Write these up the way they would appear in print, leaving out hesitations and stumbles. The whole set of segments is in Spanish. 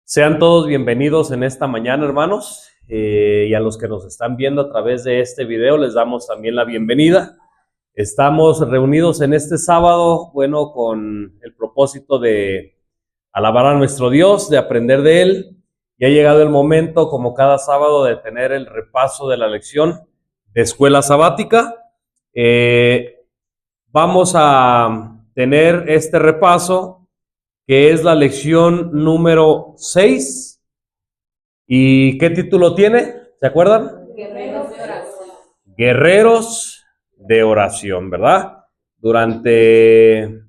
Sean todos bienvenidos en esta mañana, hermanos, y a los que nos están viendo a través de este video les damos también la bienvenida. Estamos reunidos en este sábado, bueno, con el propósito de alabar a nuestro Dios, de aprender de Él. Y ha llegado el momento, como cada sábado, de tener el repaso de la lección de escuela sabática. Vamos a tener este repaso, que es la lección número 6. ¿Y qué título tiene? ¿Se acuerdan? Guerreros de oración. Guerreros de oración, ¿verdad? Durante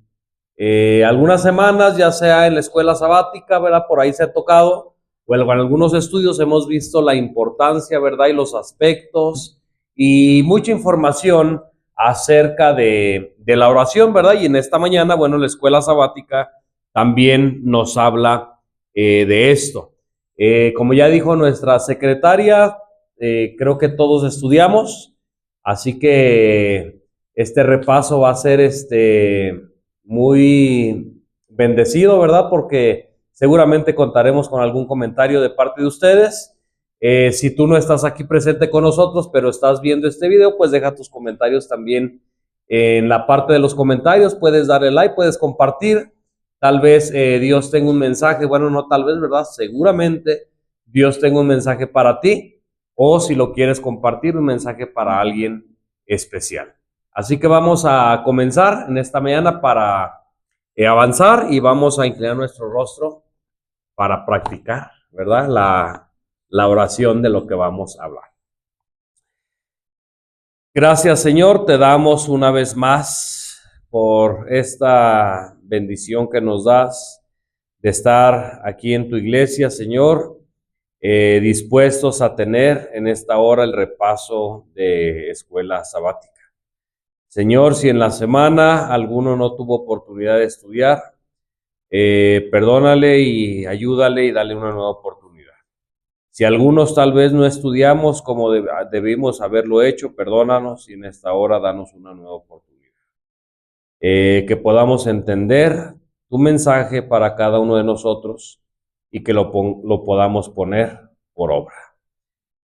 algunas semanas, ya sea en la escuela sabática, ¿verdad? Por ahí se ha tocado, o en algunos estudios hemos visto la importancia, ¿verdad? Y los aspectos y mucha información acerca de la oración, ¿verdad? Y en esta mañana, bueno, la escuela sabática también nos habla de esto. Como ya dijo nuestra secretaria, creo que todos estudiamos, así que este repaso va a ser muy bendecido, ¿verdad? Porque seguramente contaremos con algún comentario de parte de ustedes. Si tú no estás aquí presente con nosotros, pero estás viendo este video, pues deja tus comentarios también en la parte de los comentarios. Puedes darle like, puedes compartir. Tal vez Dios tenga un mensaje, bueno, no tal vez, ¿verdad? Seguramente Dios tenga un mensaje para ti, o si lo quieres compartir, un mensaje para alguien especial. Así que vamos a comenzar en esta mañana para avanzar, y vamos a inclinar nuestro rostro para practicar, ¿verdad? La oración de lo que vamos a hablar. Gracias, Señor, te damos una vez más por esta bendición que nos das de estar aquí en tu iglesia, Señor, dispuestos a tener en esta hora el repaso de escuela sabática. Señor, si en la semana alguno no tuvo oportunidad de estudiar, perdónale y ayúdale y dale una nueva oportunidad. Si algunos tal vez no estudiamos como debimos haberlo hecho, perdónanos y en esta hora danos una nueva oportunidad. Que podamos entender tu mensaje para cada uno de nosotros y que lo podamos poner por obra.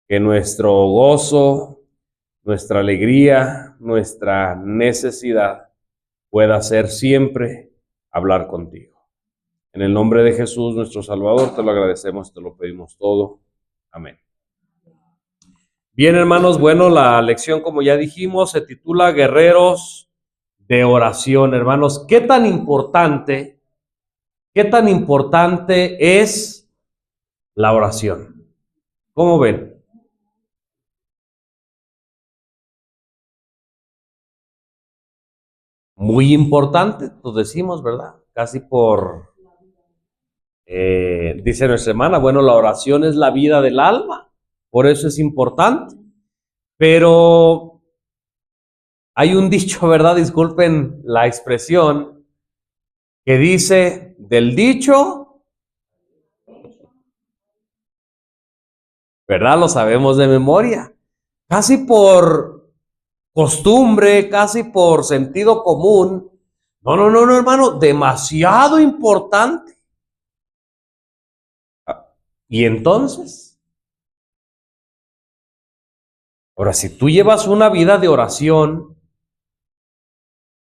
Que nuestro gozo, nuestra alegría, nuestra necesidad pueda ser siempre hablar contigo. En el nombre de Jesús, nuestro Salvador, te lo agradecemos, te lo pedimos todo. Amén. Bien, hermanos, bueno, la lección, como ya dijimos, se titula Guerreros de oración, hermanos. ¿Qué tan importante es la oración? ¿Cómo ven? Muy importante, pues decimos, ¿verdad? Casi por, dice nuestra hermana, bueno, la oración es la vida del alma, por eso es importante. Pero hay un dicho, ¿verdad? Disculpen la expresión, que dice, del dicho, ¿verdad? Lo sabemos de memoria. Casi por costumbre, casi por sentido común. No, hermano, demasiado importante. Y entonces, ahora, si tú llevas una vida de oración,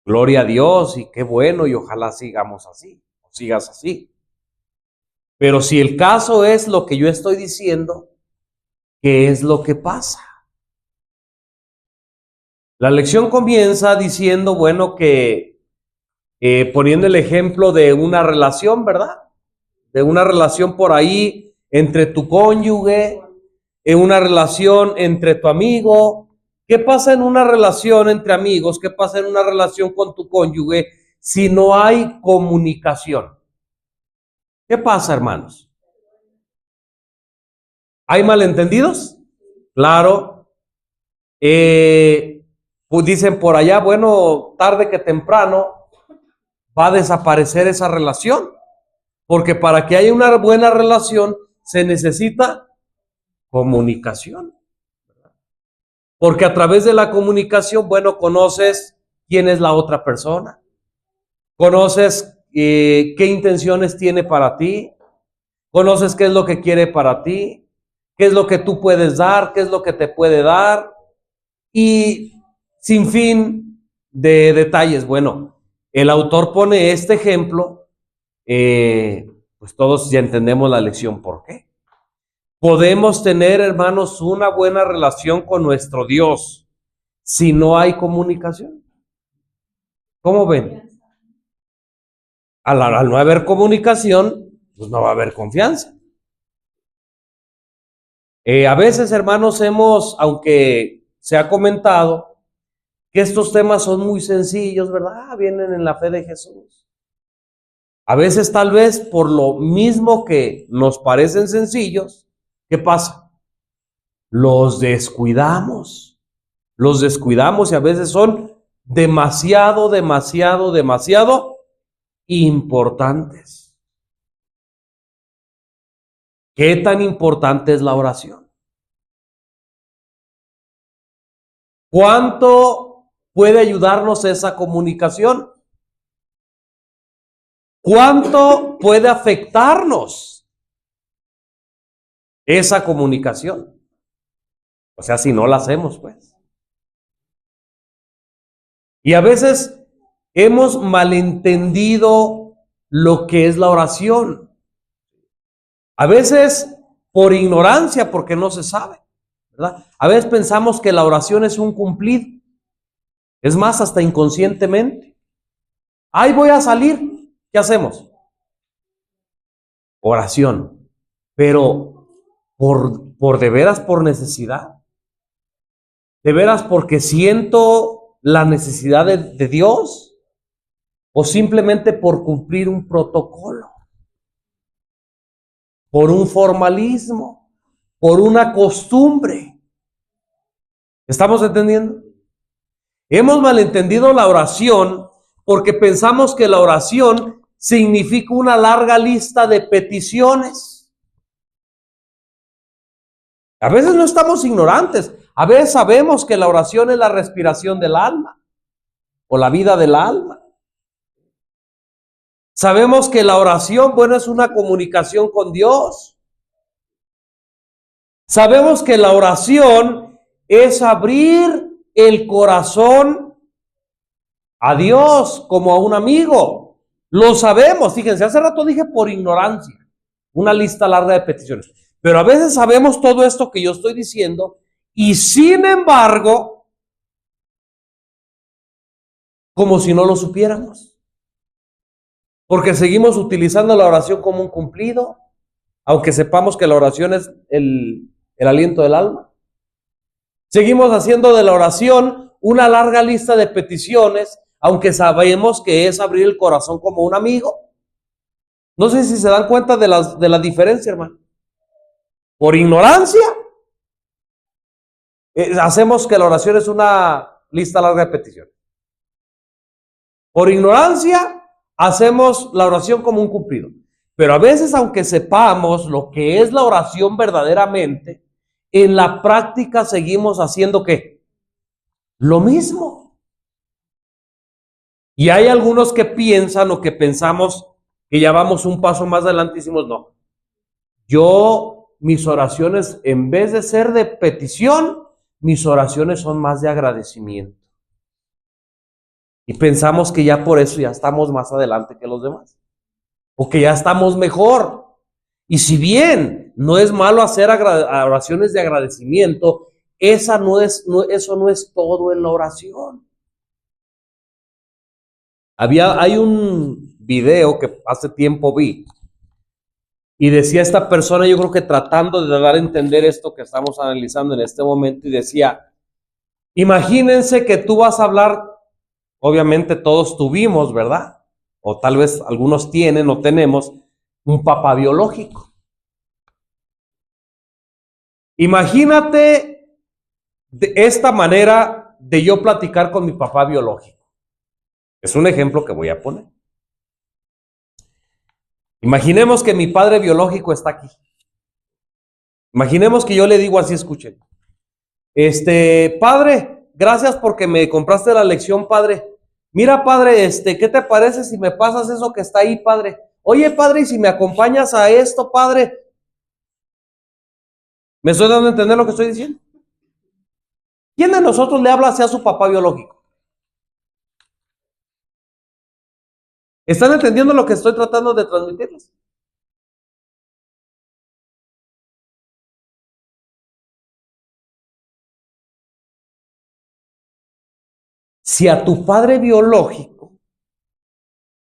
gloria a Dios y qué bueno, y ojalá sigamos así, o sigas así. Pero si el caso es lo que yo estoy diciendo, ¿qué es lo que pasa? La lección comienza diciendo, bueno, que poniendo el ejemplo de una relación, ¿verdad? De una relación por ahí entre tu cónyuge, en una relación entre tu amigo. ¿Qué pasa en una relación entre amigos? ¿Qué pasa en una relación con tu cónyuge si no hay comunicación? ¿Qué pasa, hermanos? ¿Hay malentendidos? Claro. Pues dicen por allá, bueno, tarde que temprano va a desaparecer esa relación. Porque para que haya una buena relación se necesita comunicación. Porque a través de la comunicación, bueno, conoces quién es la otra persona. Conoces qué intenciones tiene para ti. Conoces qué es lo que quiere para ti, qué es lo que tú puedes dar, qué es lo que te puede dar, y sin fin de detalles. Bueno, el autor pone este ejemplo, pues todos ya entendemos la lección por qué. Podemos tener, hermanos, una buena relación con nuestro Dios si no hay comunicación. ¿Cómo ven? Al no haber comunicación, pues no va a haber confianza. A veces, hermanos, aunque se ha comentado, que estos temas son muy sencillos, ¿verdad? Vienen en la fe de Jesús. A veces, tal vez, por lo mismo que nos parecen sencillos, ¿qué pasa? Los descuidamos y a veces son demasiado importantes. ¿Qué tan importante es la oración? ¿Cuánto puede ayudarnos esa comunicación? ¿Cuánto puede afectarnos esa comunicación? O sea, si no la hacemos, pues. Y a veces hemos malentendido lo que es la oración. A veces por ignorancia, porque no se sabe, ¿verdad? A veces pensamos que la oración es un cumplido. Es más, hasta inconscientemente. Ahí voy a salir. ¿Qué hacemos? Oración. Pero por de veras, por necesidad. De veras, porque siento la necesidad de Dios. O simplemente por cumplir un protocolo. Por un formalismo. Por una costumbre. ¿Estamos entendiendo? Hemos malentendido la oración porque pensamos que la oración significa una larga lista de peticiones. A veces no estamos ignorantes, a veces sabemos que la oración es la respiración del alma o la vida del alma. Sabemos que la oración, bueno, es una comunicación con Dios. Sabemos que la oración es abrir el corazón a Dios como a un amigo. Lo sabemos, fíjense, hace rato dije por ignorancia, una lista larga de peticiones. Pero a veces sabemos todo esto que yo estoy diciendo y sin embargo, como si no lo supiéramos. Porque seguimos utilizando la oración como un cumplido, aunque sepamos que la oración es el aliento del alma. Seguimos haciendo de la oración una larga lista de peticiones, aunque sabemos que es abrir el corazón como un amigo. No sé si se dan cuenta de la diferencia, hermano. Por ignorancia, hacemos que la oración es una lista larga de peticiones. Por ignorancia, hacemos la oración como un cumplido. Pero a veces, aunque sepamos lo que es la oración verdaderamente, en la práctica seguimos haciendo ¿qué? Lo mismo. Y hay algunos que piensan o que pensamos que ya vamos un paso más adelante y decimos, no. Mis oraciones, en vez de ser de petición, mis oraciones son más de agradecimiento. Y pensamos que ya por eso ya estamos más adelante que los demás. O que ya estamos mejor. Y si bien no es malo hacer oraciones de agradecimiento, eso no es todo en la oración. Hay un video que hace tiempo vi y decía esta persona, yo creo que tratando de dar a entender esto que estamos analizando en este momento, y decía, imagínense que tú vas a hablar, obviamente todos tuvimos, ¿verdad? O tal vez algunos tienen o tenemos un papá biológico. Imagínate de esta manera de yo platicar con mi papá biológico. Es un ejemplo que voy a poner. Imaginemos que mi padre biológico está aquí. Imaginemos que yo le digo así, escuchen. Padre, gracias porque me compraste la lección, padre. Mira, padre, ¿qué te parece si me pasas eso que está ahí, padre? oye, padre, y si me acompañas a esto, padre. ¿Me estoy dando a entender lo que estoy diciendo? ¿Quién de nosotros le habla hacia su papá biológico? ¿Están entendiendo lo que estoy tratando de transmitirles? Si a tu padre biológico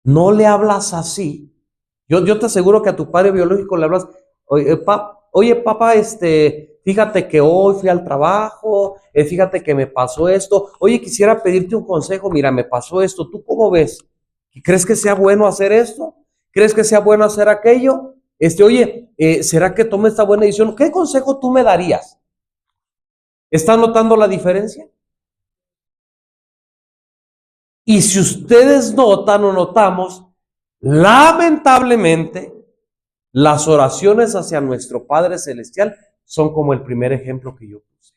no le hablas así, yo te aseguro que a tu padre biológico le hablas, oye papá, fíjate que hoy fui al trabajo, fíjate que me pasó esto, oye, quisiera pedirte un consejo, mira, me pasó esto, ¿tú cómo ves? ¿Crees que sea bueno hacer esto? ¿Crees que sea bueno hacer aquello? Oye, ¿será que tome esta buena decisión? ¿Qué consejo tú me darías? ¿Están notando la diferencia? Y si ustedes notan o notamos, lamentablemente, las oraciones hacia nuestro Padre Celestial son como el primer ejemplo que yo puse.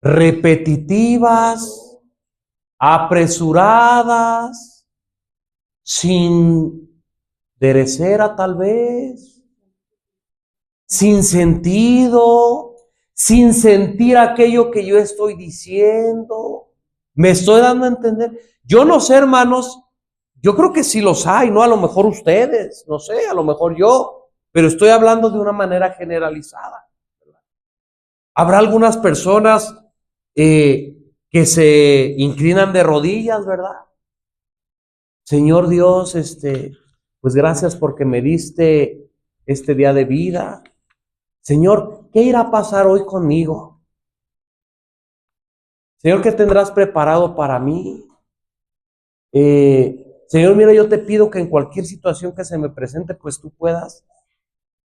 Repetitivas, apresuradas, sin derecera tal vez, sin sentido, sin sentir aquello que yo estoy diciendo. ¿Me estoy dando a entender? Yo no sé, hermanos, yo creo que sí los hay, ¿no? A lo mejor ustedes, no sé, a lo mejor yo, pero estoy hablando de una manera generalizada. Habrá algunas personas que se inclinan de rodillas, ¿verdad? Señor Dios, pues gracias porque me diste este día de vida. Señor, ¿qué irá a pasar hoy conmigo? Señor, ¿qué tendrás preparado para mí? Señor, mira, yo te pido que en cualquier situación que se me presente, pues tú puedas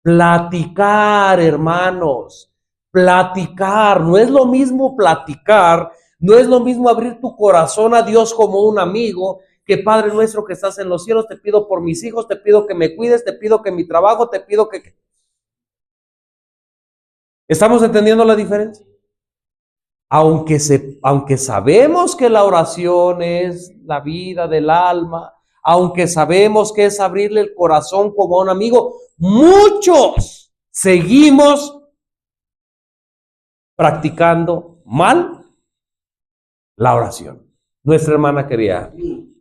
platicar, hermanos, platicar. No es lo mismo platicar, no es lo mismo abrir tu corazón a Dios como un amigo, que Padre nuestro que estás en los cielos, te pido por mis hijos, te pido que me cuides, te pido que mi trabajo, te pido que... ¿Estamos entendiendo la diferencia? Aunque sabemos que la oración es la vida del alma, aunque sabemos que es abrirle el corazón como a un amigo, muchos seguimos practicando mal la oración. Nuestra hermana quería. Sí,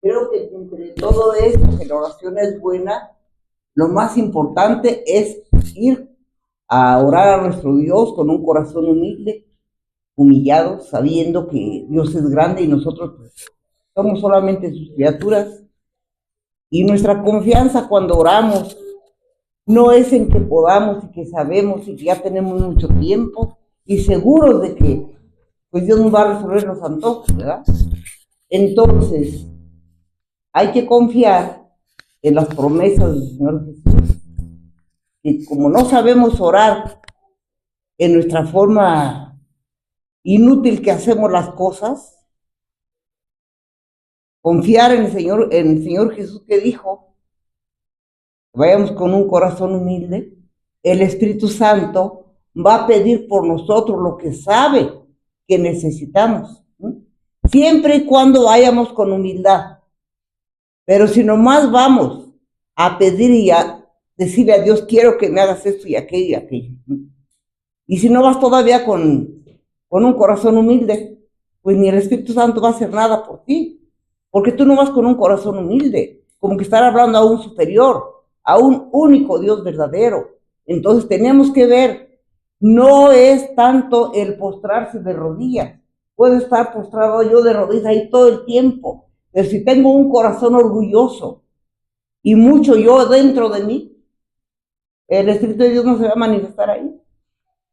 creo que entre todo esto, que la oración es buena, lo más importante es ir a orar a nuestro Dios con un corazón humilde, humillado, sabiendo que Dios es grande y nosotros pues, somos solamente sus criaturas. Y nuestra confianza cuando oramos no es en que podamos y que sabemos y que ya tenemos mucho tiempo y seguros de que pues Dios nos va a resolver los antojos, ¿verdad? Entonces, hay que confiar en las promesas del Señor Jesús. Y como no sabemos orar en nuestra forma inútil que hacemos las cosas, confiar en el Señor Jesús que dijo, vayamos con un corazón humilde, el Espíritu Santo va a pedir por nosotros lo que sabe que necesitamos, ¿sí? Siempre y cuando vayamos con humildad. Pero si nomás vamos a pedir y a decirle a Dios, quiero que me hagas esto y aquello y aquello, y si no vas todavía con un corazón humilde, pues ni el Espíritu Santo va a hacer nada por ti, porque tú no vas con un corazón humilde, como que estar hablando a un superior, a un único Dios verdadero. Entonces tenemos que ver, no es tanto el postrarse de rodillas, puedo estar postrado yo de rodillas ahí todo el tiempo, pero si tengo un corazón orgulloso y mucho yo dentro de mí, el Espíritu de Dios no se va a manifestar ahí.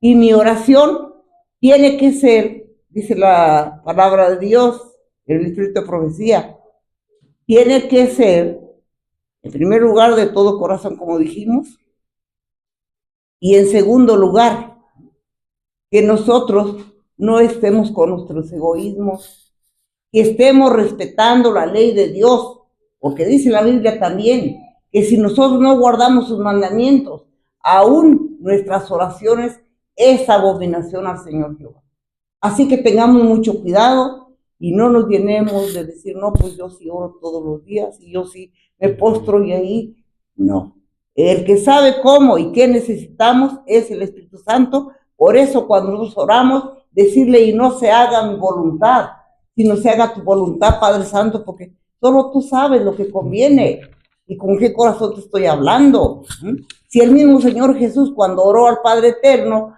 Y mi oración tiene que ser, dice la palabra de Dios, el Espíritu de profecía, tiene que ser, en primer lugar, de todo corazón, como dijimos, y en segundo lugar, que nosotros no estemos con nuestros egoísmos, que estemos respetando la ley de Dios, porque dice la Biblia también que si nosotros no guardamos sus mandamientos, aún nuestras oraciones es abominación al Señor Jehová. Así que tengamos mucho cuidado y no nos llenemos de decir, no, pues yo sí oro todos los días y yo sí me postro y ahí, no. El que sabe cómo y qué necesitamos es el Espíritu Santo. Por eso cuando nosotros oramos, decirle, y no se haga mi voluntad, sino se haga tu voluntad, Padre Santo, porque solo tú sabes lo que conviene y con qué corazón te estoy hablando. Si el mismo Señor Jesús, cuando oró al Padre Eterno,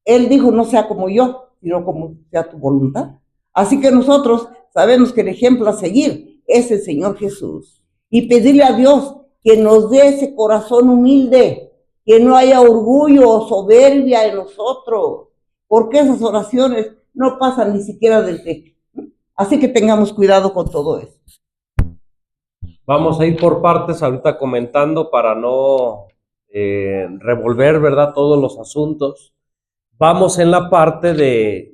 Él dijo, no sea como yo, sino como sea tu voluntad. Así que nosotros sabemos que el ejemplo a seguir es el Señor Jesús. Y pedirle a Dios que nos dé ese corazón humilde, que no haya orgullo o soberbia en nosotros, porque esas oraciones no pasan ni siquiera del techo. Así que tengamos cuidado con todo eso. Vamos a ir por partes ahorita comentando para no revolver, ¿verdad?, todos los asuntos. Vamos en la parte de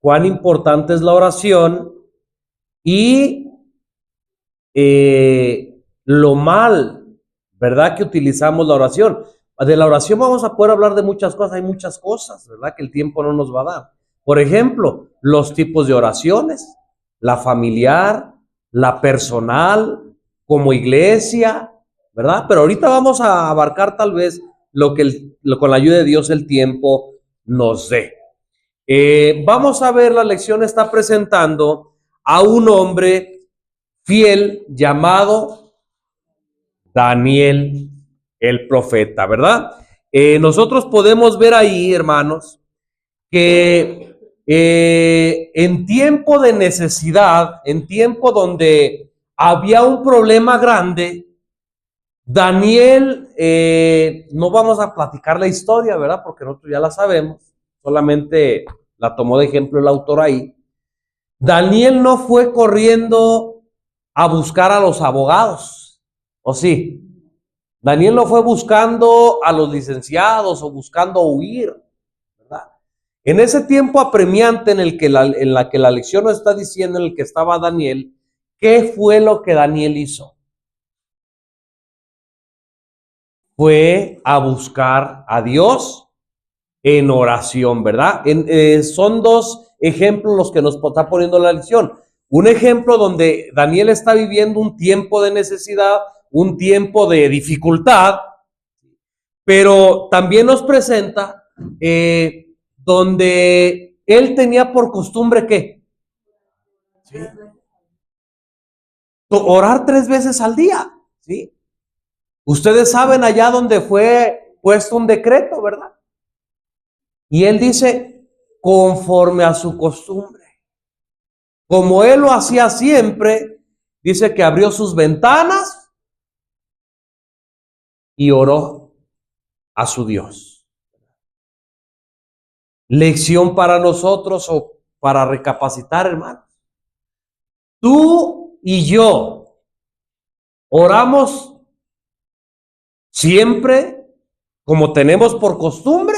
cuán importante es la oración y lo mal, ¿verdad?, que utilizamos la oración. De la oración vamos a poder hablar de muchas cosas, hay muchas cosas, ¿verdad?, que el tiempo no nos va a dar. Por ejemplo, los tipos de oraciones, la familiar, la personal, como iglesia, ¿verdad? Pero ahorita vamos a abarcar tal vez lo que con la ayuda de Dios el tiempo nos dé. Vamos a ver, la lección está presentando a un hombre fiel llamado Daniel el profeta, ¿verdad? Nosotros podemos ver ahí, hermanos, que en tiempo de necesidad, en tiempo donde había un problema grande, Daniel, no vamos a platicar la historia, ¿verdad? Porque nosotros ya la sabemos, solamente la tomó de ejemplo el autor ahí. Daniel no fue corriendo a buscar a los abogados, ¿o sí? Daniel no fue buscando a los licenciados o buscando huir, ¿verdad? En ese tiempo apremiante en la que la lección nos está diciendo, en el que estaba Daniel, ¿qué fue lo que Daniel hizo? Fue a buscar a Dios en oración, ¿verdad? Son dos ejemplos los que nos está poniendo la lección. Un ejemplo donde Daniel está viviendo un tiempo de necesidad, un tiempo de dificultad, pero también nos presenta donde él tenía por costumbre ¿qué? ¿Sí? Orar 3 veces al día, ¿sí? Ustedes saben allá donde fue puesto un decreto, ¿verdad? Y él dice, conforme a su costumbre. Como él lo hacía siempre, dice que abrió sus ventanas y oró a su Dios. Lección para nosotros o para recapacitar, hermanos. Tú y yo oramos siempre como tenemos por costumbre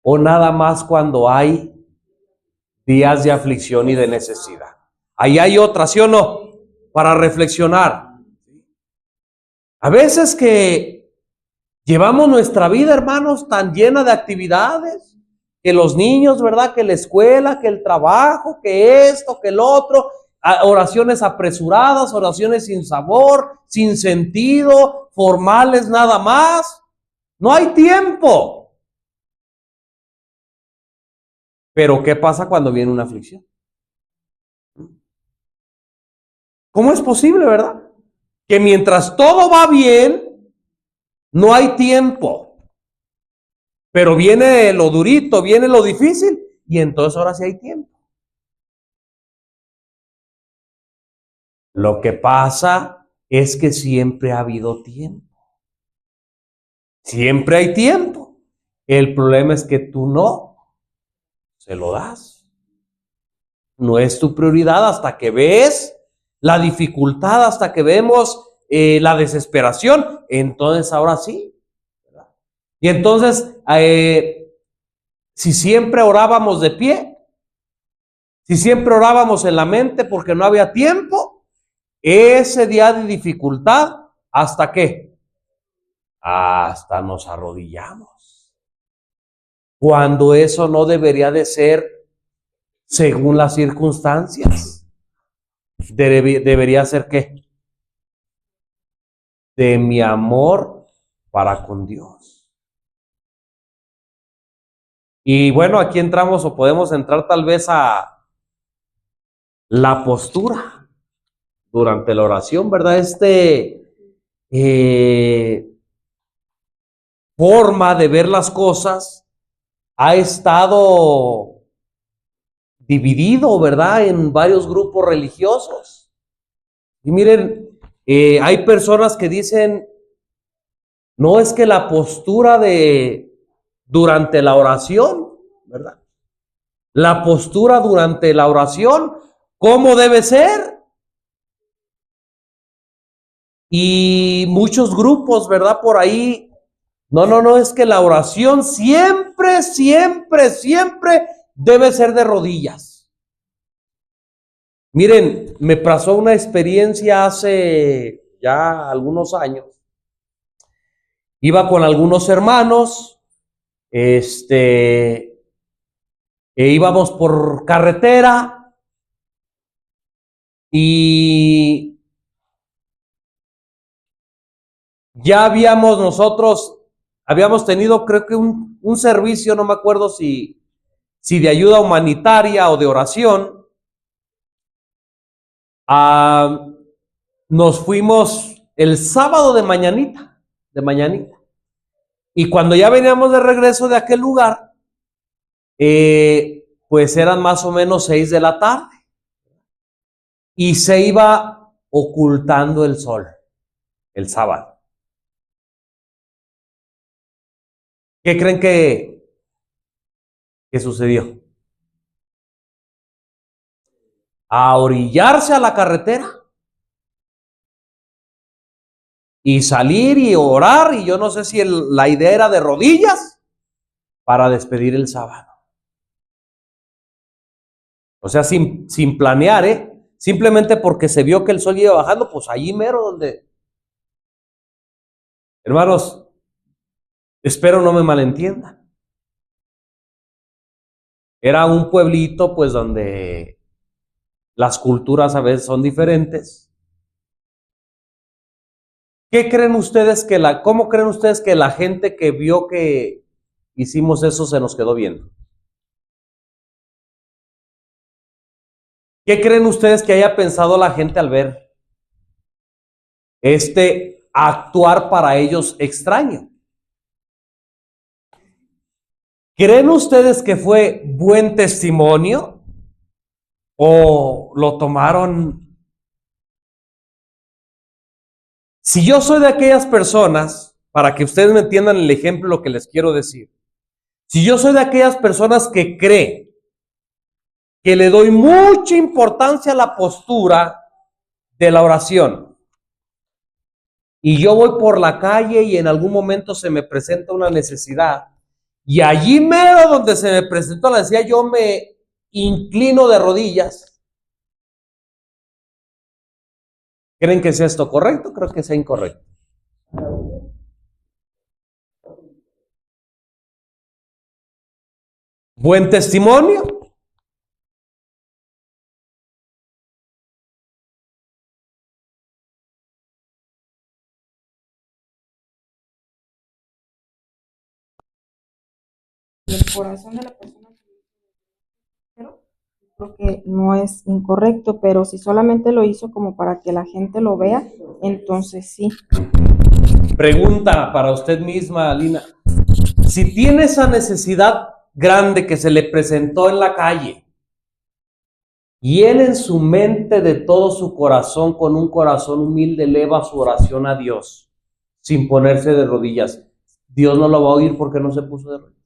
o nada más cuando hay días de aflicción y de necesidad. Ahí hay otra, ¿sí o no? Para reflexionar. A veces que llevamos nuestra vida, hermanos, tan llena de actividades, que los niños, ¿verdad? Que la escuela, que el trabajo, que esto, que el otro, oraciones apresuradas, oraciones sin sabor, sin sentido, formales nada más. No hay tiempo. Pero ¿qué pasa cuando viene una aflicción? ¿Cómo es posible, verdad? Que mientras todo va bien, no hay tiempo. Pero viene lo durito, viene lo difícil, y entonces ahora sí hay tiempo. Lo que pasa es que siempre ha habido tiempo. Siempre hay tiempo. El problema es que tú no se lo das. No es tu prioridad hasta que ves la dificultad, hasta que vemos la desesperación. Entonces ahora sí. ¿Verdad? Y entonces, si siempre orábamos de pie, si siempre orábamos en la mente porque no había tiempo, ese día de dificultad, ¿hasta qué? Hasta nos arrodillamos. Cuando eso no debería de ser según las circunstancias. Debería ser ¿qué? De mi amor para con Dios. Y bueno, aquí entramos o podemos entrar tal vez a la postura durante la oración, ¿verdad? Forma de ver las cosas ha estado dividido, ¿verdad? En varios grupos religiosos. Y miren, hay personas que dicen, no es que la postura durante la oración, ¿verdad? La postura durante la oración, ¿cómo debe ser? Y muchos grupos, ¿verdad? Por ahí, no, es que la oración siempre, siempre, siempre debe ser de rodillas. Miren, me pasó una experiencia hace ya algunos años. Iba con algunos hermanos, íbamos por carretera y ya habíamos tenido, creo que un servicio, no me acuerdo si de ayuda humanitaria o de oración. Nos fuimos el sábado de mañanita. Y cuando ya veníamos de regreso de aquel lugar, pues eran más o menos 6 de la tarde. Y se iba ocultando el sol el sábado. ¿Qué creen que sucedió? A orillarse a la carretera y salir y orar, y yo no sé si la idea era de rodillas para despedir el sábado. O sea, sin planear, simplemente porque se vio que el sol iba bajando, pues allí mero donde... Hermanos, espero no me malentiendan. Era un pueblito, pues, donde las culturas a veces son diferentes. ¿Cómo creen ustedes que la gente que vio que hicimos eso se nos quedó viendo? ¿Qué creen ustedes que haya pensado la gente al ver actuar para ellos extraño? ¿Creen ustedes que fue buen testimonio o lo tomaron? Si yo soy de aquellas personas, para que ustedes me entiendan el ejemplo, lo que les quiero decir. Si yo soy de aquellas personas que cree que le doy mucha importancia a la postura de la oración, y yo voy por la calle y en algún momento se me presenta una necesidad, y allí mero donde se me presentó la necesidad, yo me inclino de rodillas. ¿Creen que sea esto correcto? Creo que sea incorrecto. ¿Buen testimonio? Y el corazón de la persona creo que no es incorrecto, pero si solamente lo hizo como para que la gente lo vea, entonces sí. Pregunta para usted misma, Lina. Si tiene esa necesidad grande que se le presentó en la calle y él en su mente de todo su corazón, con un corazón humilde, eleva su oración a Dios sin ponerse de rodillas, ¿Dios no lo va a oír porque no se puso de rodillas?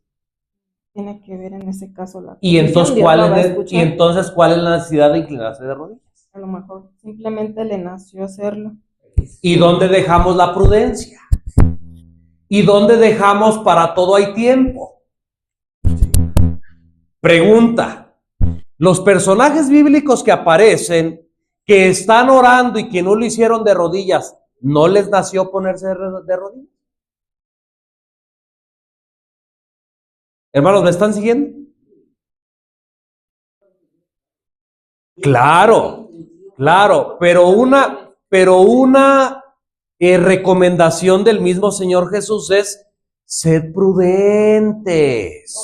Tiene que ver en ese caso la ¿Y entonces, ¿cuál es la la necesidad de inclinarse de rodillas? A lo mejor simplemente le nació hacerlo. ¿Y dónde dejamos la prudencia? ¿Y dónde dejamos para todo hay tiempo? Pregunta. Los personajes bíblicos que aparecen, que están orando y que no lo hicieron de rodillas, ¿no les nació ponerse de rodillas? Hermanos, ¿me están siguiendo? Claro, claro, pero una recomendación del mismo Señor Jesús es: sed prudentes,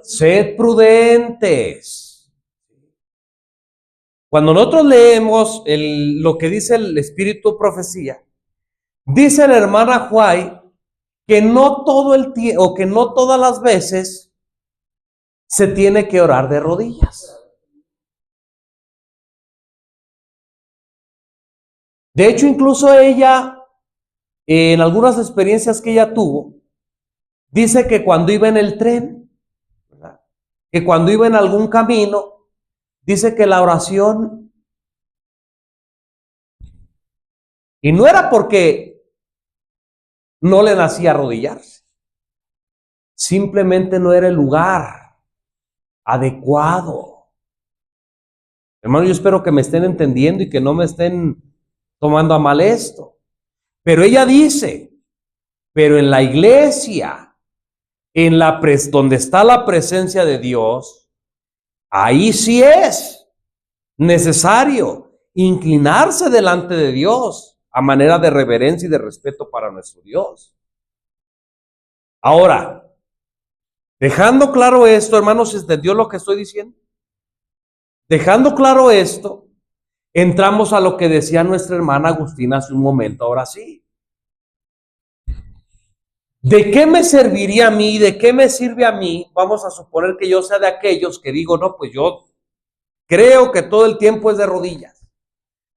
sed prudentes. Cuando nosotros leemos lo que dice el Espíritu Profecía, dice la hermana White que no todo el tiempo, o que no todas las veces se tiene que orar de rodillas. De hecho, incluso ella, en algunas experiencias que ella tuvo, dice que cuando iba en el tren, ¿verdad?, que cuando iba en algún camino, dice que la oración, y no era porque no le nacía arrodillarse, simplemente no era el lugar adecuado. Hermano, yo espero que me estén entendiendo y que no me estén tomando a mal esto. Pero ella dice, pero en la iglesia, donde está la presencia de Dios, ahí sí es necesario inclinarse delante de Dios a manera de reverencia y de respeto para nuestro Dios. Ahora, dejando claro esto, hermanos, ¿se entendió lo que estoy diciendo? Dejando claro esto, entramos a lo que decía nuestra hermana Agustina hace un momento, ahora sí. ¿De qué me serviría a mí? ¿De qué me sirve a mí? Vamos a suponer que yo sea de aquellos que digo, no, pues yo creo que todo el tiempo es de rodillas.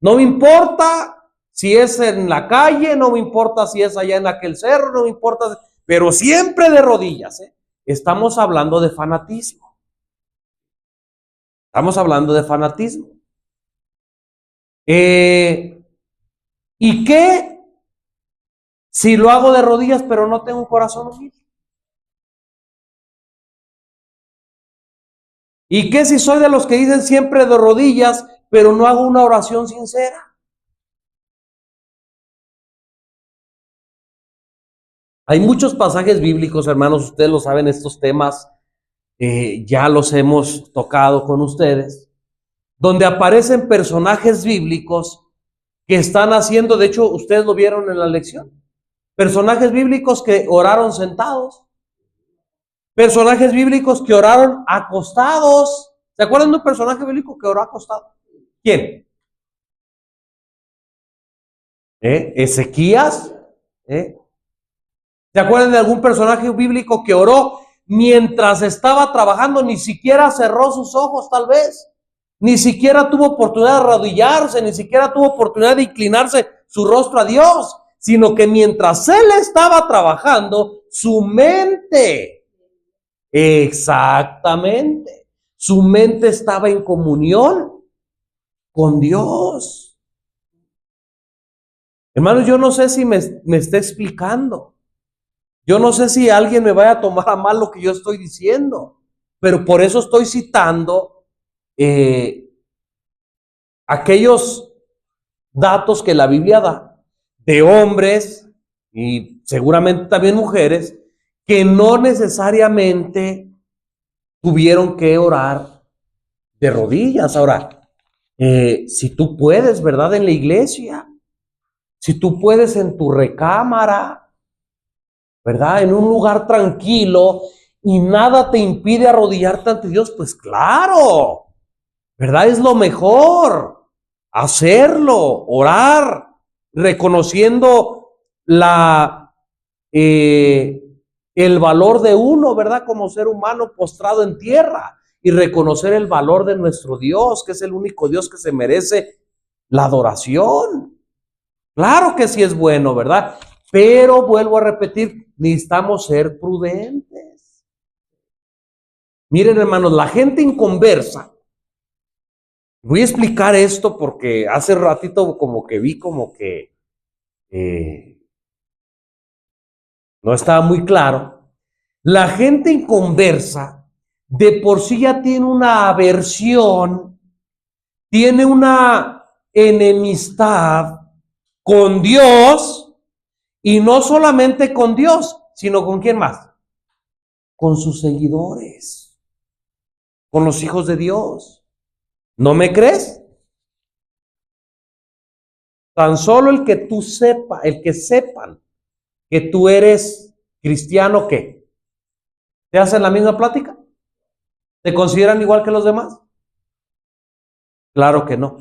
No me importa si es en la calle, no me importa si es allá en aquel cerro, no me importa, pero siempre de rodillas, ¿eh? Estamos hablando de fanatismo. Estamos hablando de fanatismo. ¿Y qué si lo hago de rodillas pero no tengo un corazón humilde? ¿Y qué si soy de los que dicen siempre de rodillas pero no hago una oración sincera? Hay muchos pasajes bíblicos, hermanos, ustedes lo saben, estos temas ya los hemos tocado con ustedes, donde aparecen personajes bíblicos que están haciendo, de hecho, ustedes lo vieron en la lección, personajes bíblicos que oraron sentados, personajes bíblicos que oraron acostados. ¿Se acuerdan de un personaje bíblico que oró acostado? ¿Quién? Ezequías. ¿Se acuerdan de algún personaje bíblico que oró mientras estaba trabajando? Ni siquiera cerró sus ojos, tal vez. Ni siquiera tuvo oportunidad de arrodillarse, ni siquiera tuvo oportunidad de inclinarse su rostro a Dios, sino que mientras él estaba trabajando, su mente, exactamente, su mente estaba en comunión con Dios. Hermanos, yo no sé si me está explicando. Yo no sé si alguien me vaya a tomar a mal lo que yo estoy diciendo, pero por eso estoy citando aquellos datos que la Biblia da de hombres y seguramente también mujeres que no necesariamente tuvieron que orar de rodillas. Ahora, si tú puedes, ¿verdad?, en la iglesia, si tú puedes en tu recámara, ¿verdad?, en un lugar tranquilo y nada te impide arrodillarte ante Dios, pues claro, ¿verdad? Es lo mejor, hacerlo, orar, reconociendo el valor de uno, ¿verdad?, como ser humano postrado en tierra, y reconocer el valor de nuestro Dios, que es el único Dios que se merece la adoración. Claro que sí es bueno, ¿verdad? Pero vuelvo a repetir, necesitamos ser prudentes. Miren, hermanos, la gente inconversa, voy a explicar esto porque hace ratito como que vi como que no estaba muy claro. La gente inconversa de por sí ya tiene una aversión, tiene una enemistad con Dios. Y no solamente con Dios, sino con ¿quién más? Con sus seguidores, con los hijos de Dios. ¿No me crees? Tan solo el que tú sepa, el que sepan que tú eres cristiano, ¿qué? ¿Te hacen la misma plática? ¿Te consideran igual que los demás? Claro que no.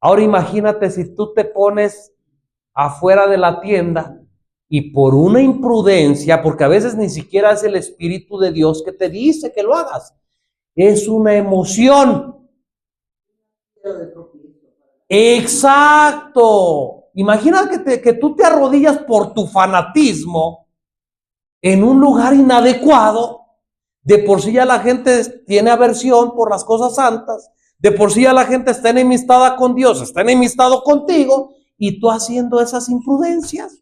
Ahora imagínate si tú te pones afuera de la tienda y por una imprudencia, porque a veces ni siquiera es el Espíritu de Dios que te dice que lo hagas, es una emoción. Exacto. Imagina que tú te arrodillas por tu fanatismo en un lugar inadecuado. De por sí ya la gente tiene aversión por las cosas santas. De por sí ya la gente está enemistada con Dios, está enemistado contigo, y tú haciendo esas imprudencias.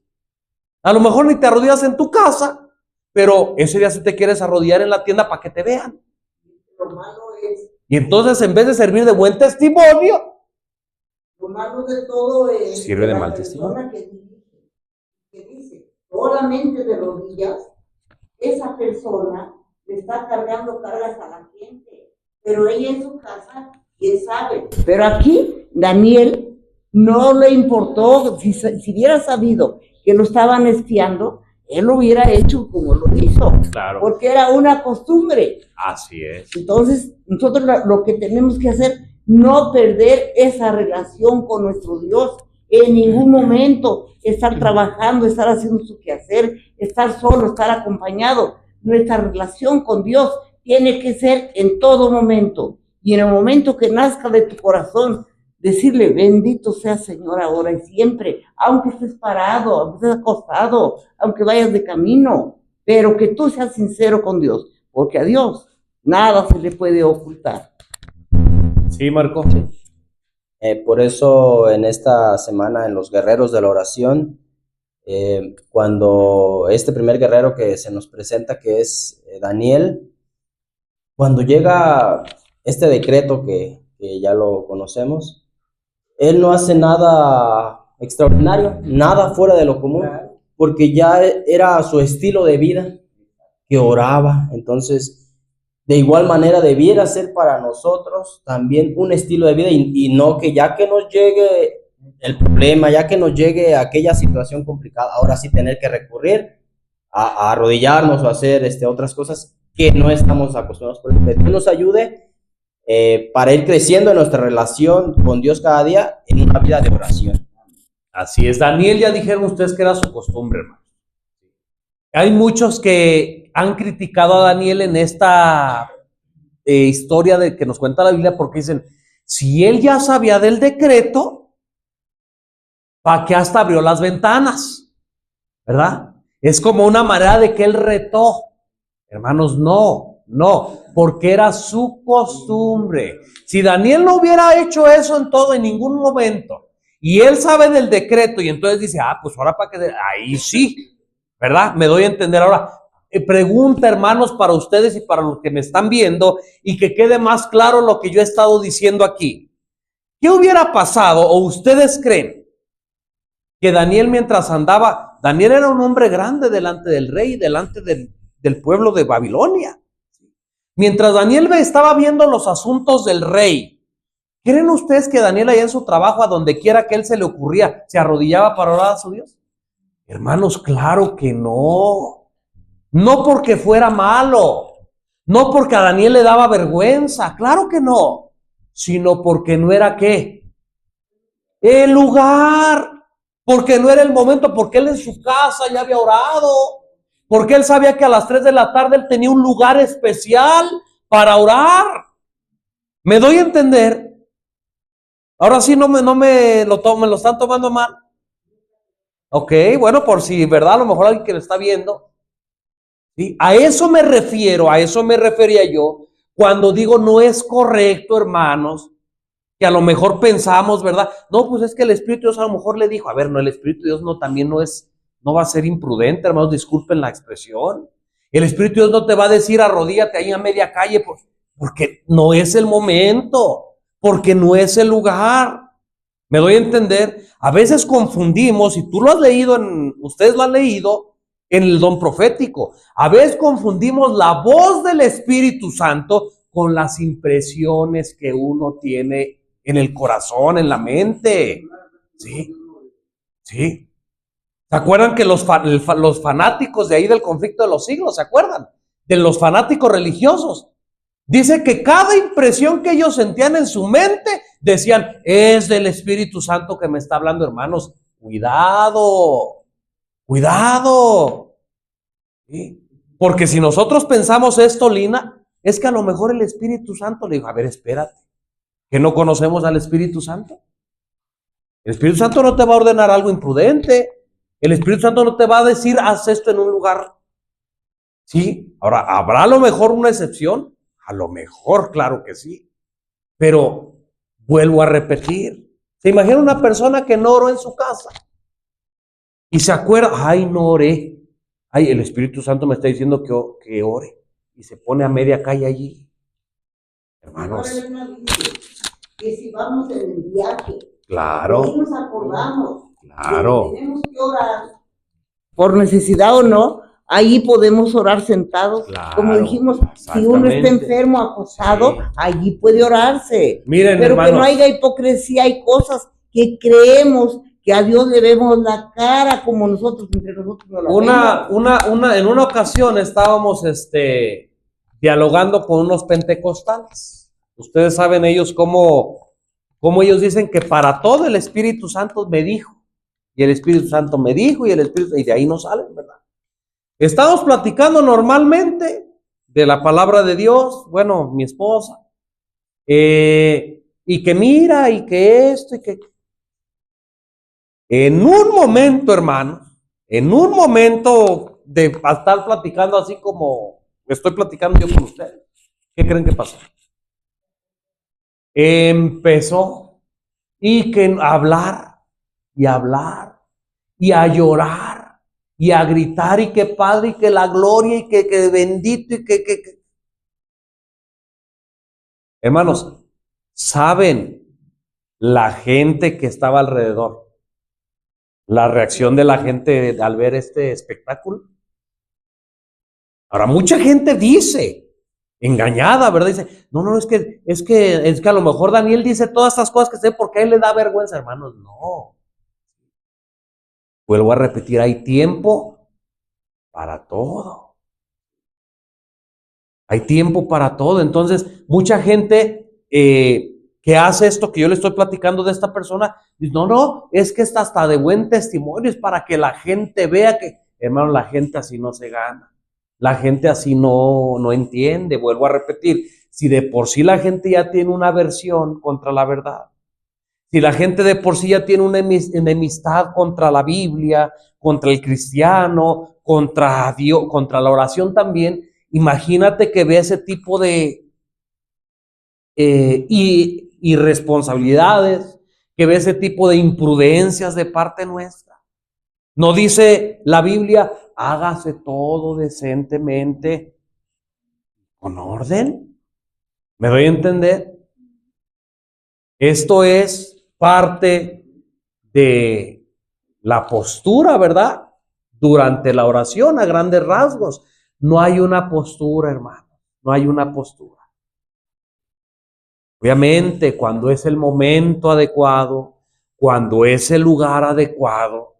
A lo mejor ni te arrodillas en tu casa, pero ese día sí te quieres arrodillar en la tienda para que te vean. Lo malo es, Y entonces, en vez de servir de buen testimonio, lo malo de todo es sirve de la mal persona testimonio. que dice solamente de rodillas, esa persona le está cargando cargas a la gente, pero ella en su casa, quién sabe. Pero aquí, Daniel no le importó, si hubiera sabido que lo estaban espiando, él lo hubiera hecho como lo hizo, Claro. porque era una costumbre. Así es. Entonces, nosotros lo que tenemos que hacer, no perder esa relación con nuestro Dios en ningún momento, estar trabajando, estar haciendo su quehacer, estar solo, estar acompañado. Nuestra relación con Dios tiene que ser en todo momento, y en el momento que nazca de tu corazón, decirle, bendito sea Señor ahora y siempre, aunque estés parado, aunque estés acostado, aunque vayas de camino, pero que tú seas sincero con Dios, porque a Dios nada se le puede ocultar. Sí, Marco. Por eso en esta semana en los guerreros de la oración, cuando este primer guerrero que se nos presenta, que es Daniel, cuando llega este decreto que ya lo conocemos, él no hace nada extraordinario, nada fuera de lo común, porque ya era su estilo de vida, que oraba. Entonces, de igual manera debiera ser para nosotros también un estilo de vida, y no que ya que nos llegue el problema, ya que nos llegue aquella situación complicada, ahora sí tener que recurrir a arrodillarnos o hacer otras cosas que no estamos acostumbrados. Por que Dios nos ayude para ir creciendo en nuestra relación con Dios cada día en una vida de oración. Así es. Daniel, ya dijeron ustedes que era su costumbre, hermano. Hay muchos que han criticado a Daniel en esta historia de que nos cuenta la Biblia, porque dicen, si él ya sabía del decreto, ¿para qué hasta abrió las ventanas? ¿Verdad? Es como una manera de que él retó. Hermanos, no, porque era su costumbre. Si Daniel no hubiera hecho eso en ningún momento, y él sabe del decreto, y entonces dice, pues ahora para qué, ahí sí, ¿verdad? Me doy a entender ahora. Pregunta, hermanos, para ustedes y para los que me están viendo, y que quede más claro lo que yo he estado diciendo aquí. ¿Qué hubiera pasado, o ustedes creen, que Daniel, mientras andaba, Daniel era un hombre grande delante del rey, delante del pueblo de Babilonia? Mientras Daniel estaba viendo los asuntos del rey, ¿creen ustedes que Daniel allá en su trabajo, a donde quiera que él se le ocurría, se arrodillaba para orar a su Dios? Hermanos, claro que no. No porque fuera malo, no porque a Daniel le daba vergüenza, claro que no, sino porque no era ¿qué? El lugar, porque no era el momento, porque él en su casa ya había orado, porque él sabía que a las 3 de la tarde él tenía un lugar especial para orar. ¿Me doy a entender? Ahora sí me lo están tomando mal. Ok, bueno, por si, ¿verdad? A lo mejor alguien que lo está viendo. ¿Sí? A eso me refiero, a eso me refería yo, cuando digo no es correcto, hermanos, que a lo mejor pensamos, ¿verdad? No, pues es que el Espíritu de Dios a lo mejor le dijo, a ver, no, el Espíritu de Dios no va a ser imprudente, hermanos, disculpen la expresión. El Espíritu de Dios no te va a decir arrodíllate ahí a media calle, porque no es el momento, porque no es el lugar. ¿Me doy a entender? A veces confundimos, y tú lo has leído, ustedes lo han leído, en el don profético. A veces confundimos la voz del Espíritu Santo con las impresiones que uno tiene en el corazón, en la mente. Sí, sí. ¿Se acuerdan que los fanáticos de ahí del conflicto de los siglos, se acuerdan? De los fanáticos religiosos. Dice que cada impresión que ellos sentían en su mente, decían, es del Espíritu Santo que me está hablando, hermanos. Cuidado, cuidado. ¿Sí? Porque si nosotros pensamos esto, Lina, es que a lo mejor el Espíritu Santo le dijo, a ver, espérate, que no conocemos al Espíritu Santo. El Espíritu Santo no te va a ordenar algo imprudente. El Espíritu Santo no te va a decir, haz esto en un lugar. Sí, ahora, ¿habrá a lo mejor una excepción? A lo mejor, claro que sí. Pero vuelvo a repetir. ¿Se imagina una persona que no oró en su casa? Y se acuerda, ay, no oré. Ay, el Espíritu Santo me está diciendo que ore. Y se pone a media calle allí. Hermanos. Que si vamos en el viaje, Claro. y nos acordamos. Claro. Tenemos que orar. Por necesidad o no, ahí podemos orar sentados. Claro, como dijimos, si uno está enfermo, acostado, sí, allí puede orarse. Miren, pero hermanos, que no haya hipocresía, hay cosas que creemos que a Dios le vemos la cara como nosotros, entre nosotros no la vemos. En una ocasión estábamos dialogando con unos pentecostales. Ustedes saben ellos cómo ellos dicen que para todo el Espíritu Santo me dijo. Y el Espíritu Santo me dijo, y de ahí no salen, ¿verdad? Estamos platicando normalmente de la palabra de Dios, bueno, mi esposa, y que mira, y que esto, y que... En un momento, hermano, en un momento de estar platicando así como estoy platicando yo con ustedes, ¿qué creen que pasó? Empezó y que a hablar y a hablar y a llorar y a gritar y que Padre y que la gloria y que bendito y que... Hermanos, ¿saben la gente que estaba alrededor? La reacción de la gente al ver este espectáculo. Ahora, mucha gente dice, engañada, ¿verdad? Dice, no, es que a lo mejor Daniel dice todas estas cosas que sé porque a él le da vergüenza, hermanos. No. Vuelvo a repetir, hay tiempo para todo. Hay tiempo para todo. Entonces, mucha gente que hace esto que yo le estoy platicando de esta persona, dice, no, es que está hasta de buen testimonio, es para que la gente vea que, hermano, la gente así no se gana. La gente así no entiende. Vuelvo a repetir, si de por sí la gente ya tiene una aversión contra la verdad, si la gente de por sí ya tiene una enemistad contra la Biblia, contra el cristiano, contra Dios, contra la oración también, imagínate que ve ese tipo de irresponsabilidades, que ve ese tipo de imprudencias de parte nuestra. No dice la Biblia, hágase todo decentemente, con orden. ¿Me doy a entender? Esto es parte de la postura, ¿verdad? Durante la oración, a grandes rasgos. No hay una postura, hermano. No hay una postura. Obviamente, cuando es el momento adecuado, cuando es el lugar adecuado,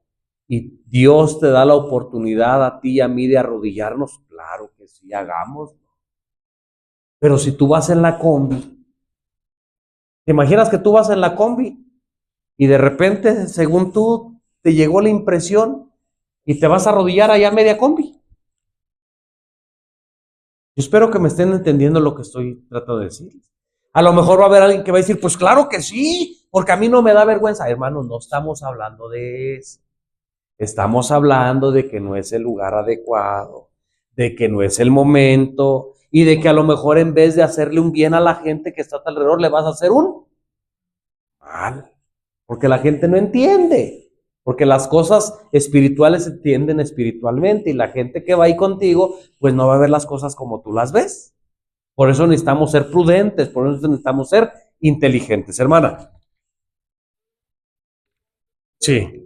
y Dios te da la oportunidad a ti y a mí de arrodillarnos, claro que sí, hagámoslo. Pero si tú vas en la combi, ¿te imaginas que tú vas en la combi y de repente, según tú, te llegó la impresión y te vas a arrodillar allá a media combi? Yo espero que me estén entendiendo lo que estoy tratando de decir. A lo mejor va a haber alguien que va a decir, pues claro que sí, porque a mí no me da vergüenza. Hermanos, no estamos hablando de eso. Estamos hablando de que no es el lugar adecuado, de que no es el momento y de que a lo mejor en vez de hacerle un bien a la gente que está a tu alrededor, le vas a hacer un mal, porque la gente no entiende, porque las cosas espirituales se entienden espiritualmente y la gente que va ahí contigo, pues no va a ver las cosas como tú las ves. Por eso necesitamos ser prudentes, por eso necesitamos ser inteligentes, hermana. Sí.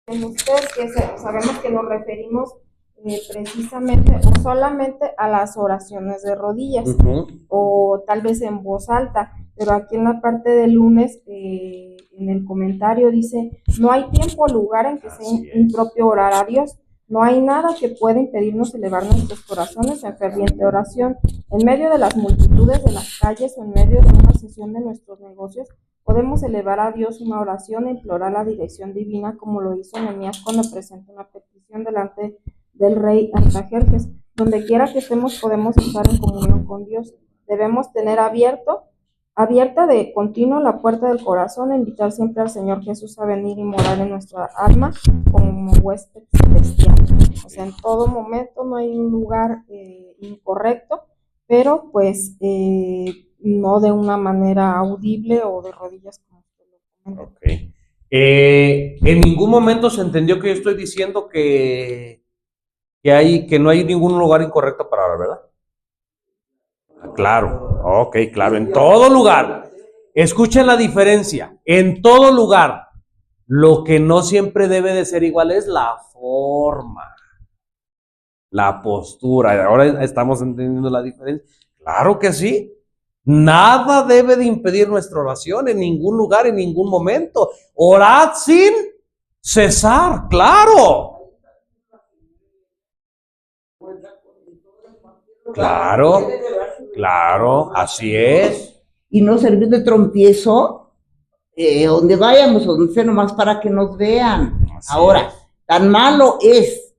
En ustedes que sabemos que nos referimos precisamente o solamente a las oraciones de rodillas o tal vez en voz alta, pero aquí en la parte del lunes, en el comentario dice, no hay tiempo o lugar en que sea impropio orar a Dios. No hay nada que pueda impedirnos elevar nuestros corazones en ferviente oración. En medio de las multitudes de las calles o en medio de una sesión de nuestros negocios, podemos elevar a Dios una oración e implorar la dirección divina, como lo hizo Nehemías cuando presentó una petición delante del rey Artajerjes. Donde quiera que estemos, podemos estar en comunión con Dios. Debemos tener abierta de continuo la puerta del corazón e invitar siempre al Señor Jesús a venir y morar en nuestra alma como huésped celestial. O sea, en todo momento no hay un lugar incorrecto, pero pues no de una manera audible o de rodillas como usted lo comenta. Okay. En ningún momento se entendió que yo estoy diciendo que no hay ningún lugar incorrecto para orar, ¿verdad? Claro, ok, claro, en todo lugar. Escuchen la diferencia, en todo lugar. Lo que no siempre debe de ser igual es la forma, la postura. Ahora estamos entendiendo la diferencia. Claro que sí. Nada debe de impedir nuestra oración en ningún lugar, en ningún momento. Orad sin cesar, claro. Claro, claro, así es. Y no servir de trompiezo donde vayamos, donde sea, nomás para que nos vean. Así ahora, es. Tan malo es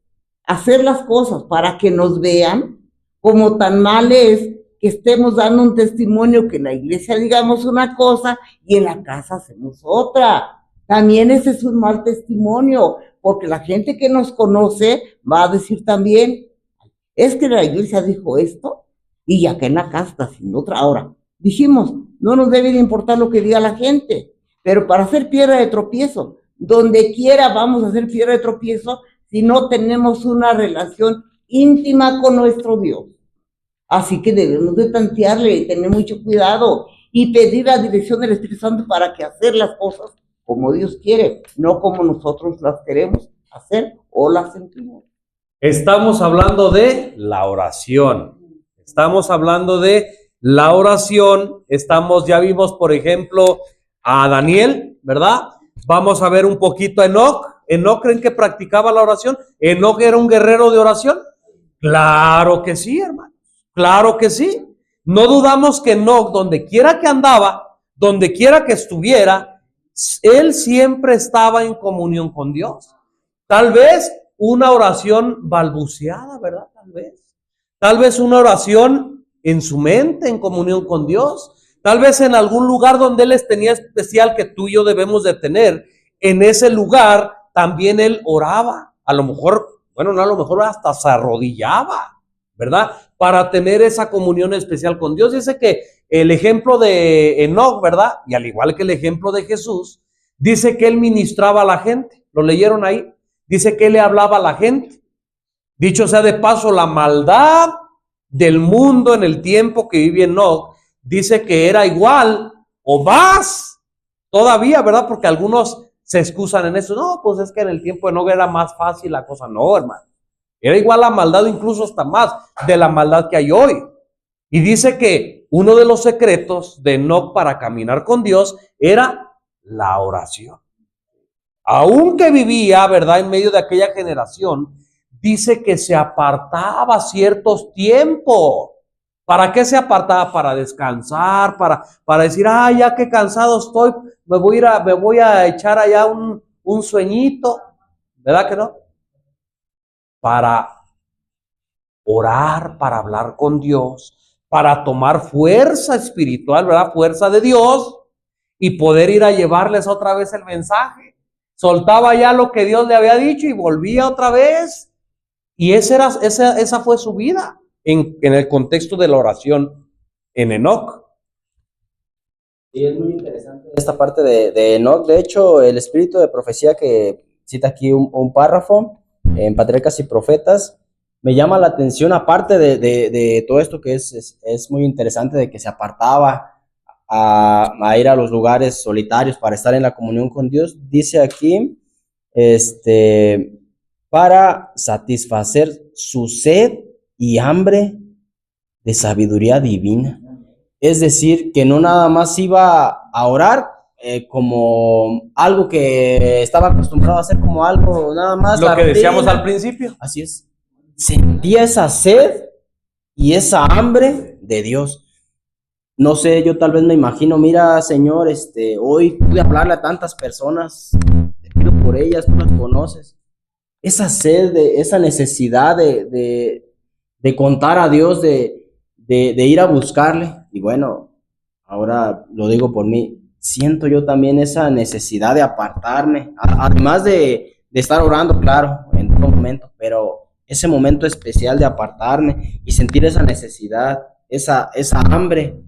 hacer las cosas para que nos vean, como tan mal es que estemos dando un testimonio que en la iglesia digamos una cosa y en la casa hacemos otra. También ese es un mal testimonio, porque la gente que nos conoce va a decir también, es que la iglesia dijo esto y acá en la casa está haciendo otra. Ahora, dijimos, no nos debe de importar lo que diga la gente, pero para hacer piedra de tropiezo, donde quiera vamos a hacer piedra de tropiezo si no tenemos una relación íntima con nuestro Dios. Así que debemos de tantearle y tener mucho cuidado y pedir la dirección del Espíritu Santo para que hacer las cosas como Dios quiere, no como nosotros las queremos hacer o las sentimos. Estamos hablando de la oración. Estamos hablando de la oración. Ya vimos, por ejemplo, a Daniel, ¿verdad? Vamos a ver un poquito a Enoc. ¿Enoc creen que practicaba la oración? ¿Enoc era un guerrero de oración? Claro que sí, hermano. Claro que sí. No dudamos que Enoc, donde quiera que andaba, donde quiera que estuviera, él siempre estaba en comunión con Dios. Tal vez una oración balbuceada, ¿verdad? Tal vez una oración en su mente, en comunión con Dios. Tal vez en algún lugar donde Él les tenía especial que tú y yo debemos de tener. En ese lugar también Él oraba. A lo mejor, bueno, no a lo mejor hasta se arrodillaba, ¿verdad? Para tener esa comunión especial con Dios. Dice que el ejemplo de Enoc, ¿verdad? Y al igual que el ejemplo de Jesús, dice que Él ministraba a la gente. ¿Lo leyeron ahí? Dice que Él le hablaba a la gente. Dicho sea de paso, la maldad del mundo en el tiempo que vivía Enoc, dice que era igual o más todavía, ¿verdad? Porque algunos se excusan en eso. No, pues es que en el tiempo de Enoc era más fácil la cosa. No, hermano. Era igual la maldad, incluso hasta más de la maldad que hay hoy. Y dice que uno de los secretos de Enoc para caminar con Dios era la oración. Aunque vivía, ¿verdad?, en medio de aquella generación, dice que se apartaba ciertos tiempos. ¿Para qué se apartaba? Para descansar, para decir, ya que cansado estoy, me voy a echar allá un sueñito, ¿verdad que no? Para orar, para hablar con Dios, para tomar fuerza espiritual, ¿verdad? Fuerza de Dios y poder ir a llevarles otra vez el mensaje. Soltaba ya lo que Dios le había dicho y volvía otra vez. Y esa fue su vida en el contexto de la oración en Enoc. Y es muy interesante esta parte de Enoc. De hecho, el espíritu de profecía que cita aquí un párrafo en Patriarcas y Profetas me llama la atención, aparte de todo esto que es muy interesante, de que se apartaba a ir a los lugares solitarios para estar en la comunión con Dios. Dice aquí, para satisfacer su sed y hambre de sabiduría divina. Es decir, que no nada más iba a orar como algo que estaba acostumbrado a hacer, como algo nada más. Lo que decíamos al principio. Así es. Sentía esa sed y esa hambre de Dios. No sé, yo tal vez me imagino, mira, Señor, hoy pude hablarle a tantas personas, te pido por ellas, tú las conoces. Esa sed, esa necesidad de contar a Dios, de ir a buscarle. Y bueno, ahora lo digo por mí, siento yo también esa necesidad de apartarme, además de estar orando, claro, en todo momento, pero ese momento especial de apartarme y sentir esa necesidad, esa hambre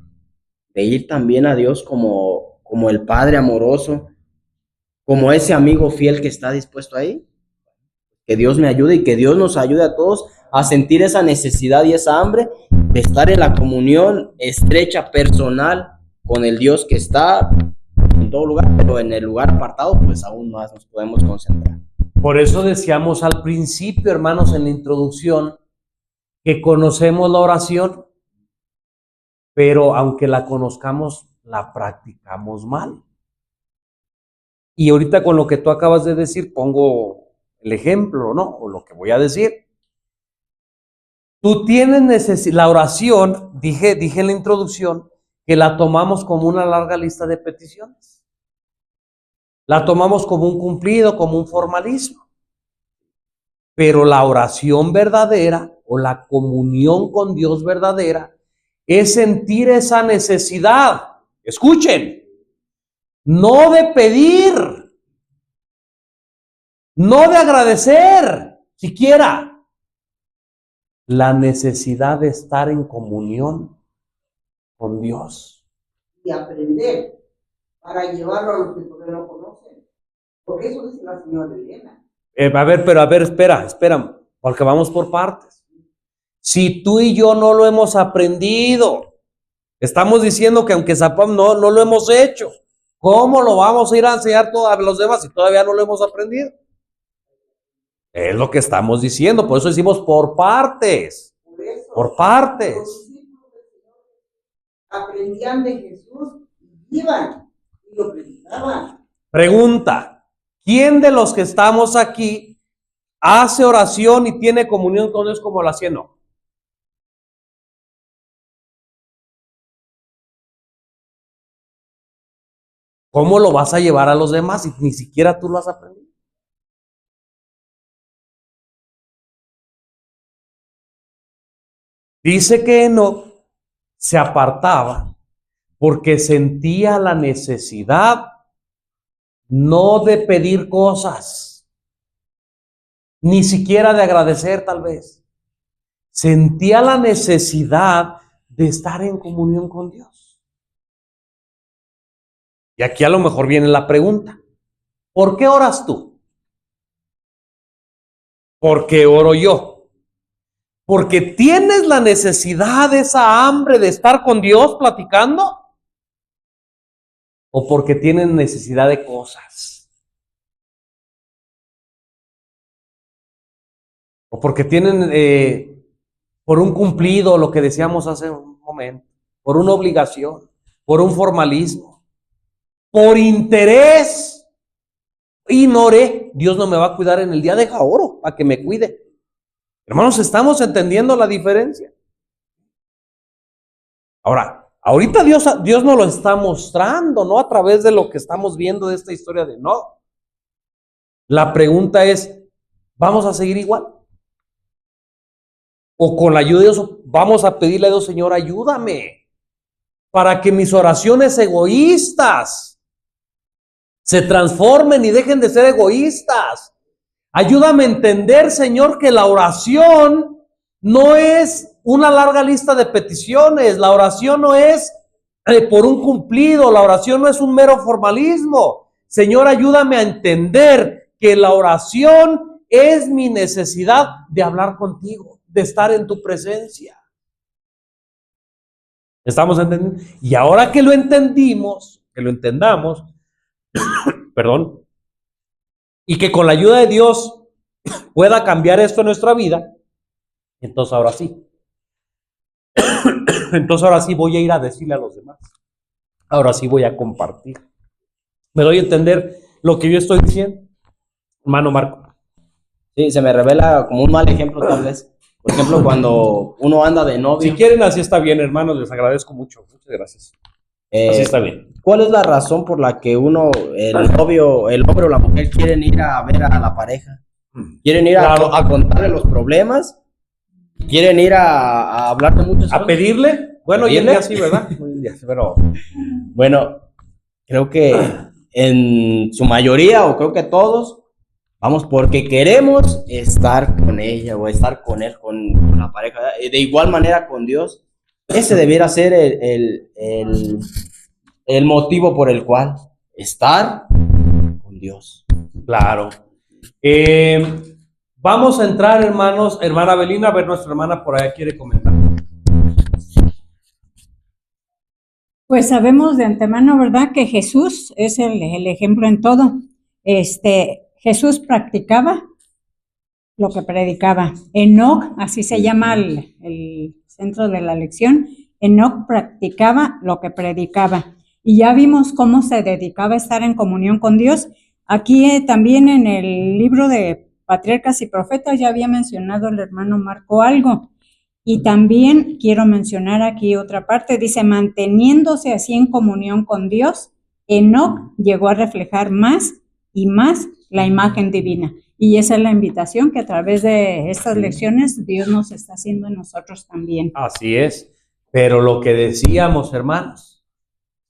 de ir también a Dios como el Padre amoroso, como ese amigo fiel que está dispuesto ahí. Que Dios me ayude y que Dios nos ayude a todos a sentir esa necesidad y esa hambre de estar en la comunión estrecha, personal, con el Dios que está en todo lugar, pero en el lugar apartado, pues aún más nos podemos concentrar. Por eso decíamos al principio, hermanos, en la introducción, que conocemos la oración, pero aunque la conozcamos, la practicamos mal. Y ahorita con lo que tú acabas de decir, pongo el ejemplo, ¿no? O lo que voy a decir. Tú tienes necesidad, la oración, dije en la introducción, que la tomamos como una larga lista de peticiones. La tomamos como un cumplido, como un formalismo. Pero la oración verdadera o la comunión con Dios verdadera es sentir esa necesidad. Escuchen, no de pedir, no de agradecer, siquiera. La necesidad de estar en comunión con Dios. Y aprender para llevarlo a los que todavía no conocen. Porque eso dice la señora Elena. Espera, porque vamos por partes. Si tú y yo no lo hemos aprendido, estamos diciendo que aunque sepamos, no lo hemos hecho. ¿Cómo lo vamos a ir a enseñar a los demás si todavía no lo hemos aprendido? Es lo que estamos diciendo, por eso decimos por partes. Por partes. Los discípulos del Señor aprendían de Jesús y iban y lo predicaban. Pregunta, ¿quién de los que estamos aquí hace oración y tiene comunión con Dios como la hacía? No. ¿Cómo lo vas a llevar a los demás si ni siquiera tú lo has aprendido? Dice que Enoc se apartaba porque sentía la necesidad no de pedir cosas, ni siquiera de agradecer tal vez. Sentía la necesidad de estar en comunión con Dios. Y aquí a lo mejor viene la pregunta, ¿por qué oras tú? ¿Por qué oro yo? ¿Porque tienes la necesidad, esa hambre de estar con Dios platicando? ¿O porque tienes necesidad de cosas? ¿O porque tienen por un cumplido, lo que decíamos hace un momento, por una obligación, por un formalismo, por interés? Y no oré, Dios no me va a cuidar en el día, deja oro para que me cuide. Hermanos, ¿estamos entendiendo la diferencia? Ahora, ahorita Dios nos lo está mostrando, ¿no? A través de lo que estamos viendo de esta historia de Enoc. La pregunta es, ¿vamos a seguir igual? O con la ayuda de Dios, vamos a pedirle a Dios, Señor, ayúdame para que mis oraciones egoístas se transformen y dejen de ser egoístas. Ayúdame a entender, Señor, que la oración no es una larga lista de peticiones. La oración no es por un cumplido. La oración no es un mero formalismo. Señor, ayúdame a entender que la oración es mi necesidad de hablar contigo, de estar en tu presencia. ¿Estamos entendiendo? Y ahora que lo entendimos, que lo entendamos, perdón, y que con la ayuda de Dios pueda cambiar esto en nuestra vida, entonces ahora sí. Entonces ahora sí voy a ir a decirle a los demás. Ahora sí voy a compartir. ¿Me doy a entender lo que yo estoy diciendo? Hermano Marco. Sí, se me revela como un mal ejemplo tal vez. Por ejemplo, cuando uno anda de novio. Si quieren, así está bien, hermanos, les agradezco mucho. Muchas gracias. Así está bien. ¿Cuál es la razón por la que el hombre o la mujer quieren ir a ver a la pareja? Quieren ir a contarle los problemas, quieren ir a hablar de muchas cosas. ¿A pedirle? Bueno, y el día sí, ¿verdad? Pero bueno, creo que en su mayoría, o creo que todos, vamos porque queremos estar con ella o estar con él, con la pareja. De igual manera con Dios. Ese debiera ser el motivo por el cual estar con Dios. claro. Vamos a entrar, hermanos. Hermana Belina, a ver, nuestra hermana por allá quiere comentar. Pues sabemos de antemano, ¿verdad?, que Jesús es el ejemplo en todo. Jesús practicaba lo que predicaba. Enoc, así se llama el centro de la lección, Enoc practicaba lo que predicaba. Y ya vimos cómo se dedicaba a estar en comunión con Dios. Aquí también en el libro de Patriarcas y Profetas ya había mencionado el hermano Marco algo. Y también quiero mencionar aquí otra parte, dice, manteniéndose así en comunión con Dios, Enoc llegó a reflejar más y más la imagen divina. Y esa es la invitación que a través de estas lecciones Dios nos está haciendo en nosotros también. Así es. Pero lo que decíamos, hermanos,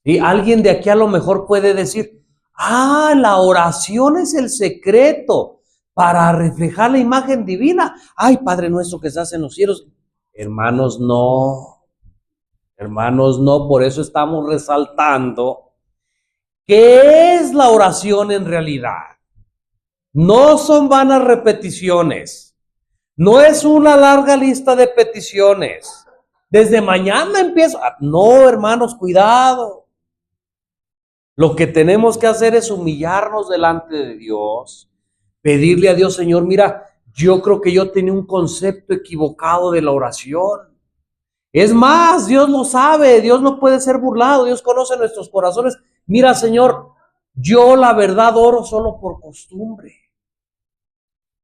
y alguien de aquí a lo mejor puede decir, la oración es el secreto para reflejar la imagen divina. Ay, Padre nuestro que estás en los cielos. Hermanos, no, por eso estamos resaltando qué es la oración en realidad. No son vanas repeticiones, no es una larga lista de peticiones. Desde mañana empiezo. No, hermanos, cuidado. Lo que tenemos que hacer es humillarnos delante de Dios, pedirle a Dios, Señor, mira, yo creo que yo tenía un concepto equivocado de la oración. Es más, Dios lo sabe, Dios no puede ser burlado, Dios conoce nuestros corazones. Mira, Señor, yo la verdad oro solo por costumbre.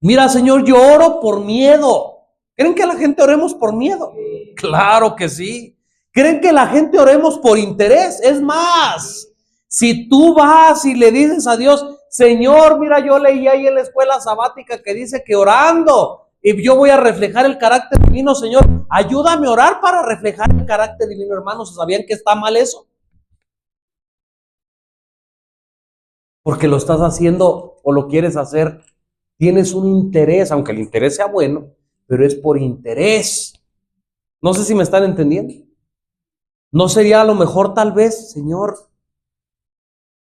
Mira, Señor, yo oro por miedo. ¿Creen que la gente oremos por miedo? Claro que sí. ¿Creen que la gente oremos por interés? Es más, si tú vas y le dices a Dios, Señor, mira, yo leí ahí en la escuela sabática que dice que orando, y yo voy a reflejar el carácter divino, Señor, ayúdame a orar para reflejar el carácter divino, hermanos. ¿Sabían que está mal eso? Porque lo estás haciendo o lo quieres hacer, tienes un interés, aunque el interés sea bueno, pero es por interés. No sé si me están entendiendo. ¿No sería a lo mejor tal vez, Señor,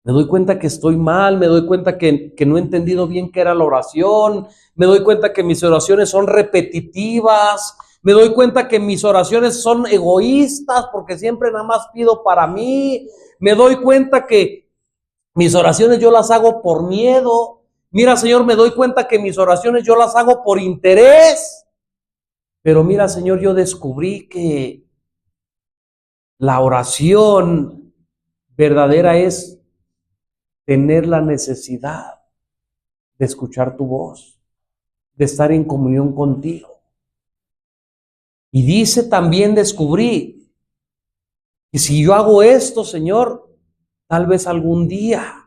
me doy cuenta que estoy mal, me doy cuenta que no he entendido bien qué era la oración, me doy cuenta que mis oraciones son repetitivas, me doy cuenta que mis oraciones son egoístas porque siempre nada más pido para mí, me doy cuenta que mis oraciones yo las hago por miedo. Mira, Señor, me doy cuenta que mis oraciones yo las hago por interés. Pero mira, Señor, yo descubrí que la oración verdadera es tener la necesidad de escuchar tu voz, de estar en comunión contigo. Y dice también, descubrí que si yo hago esto, Señor, tal vez algún día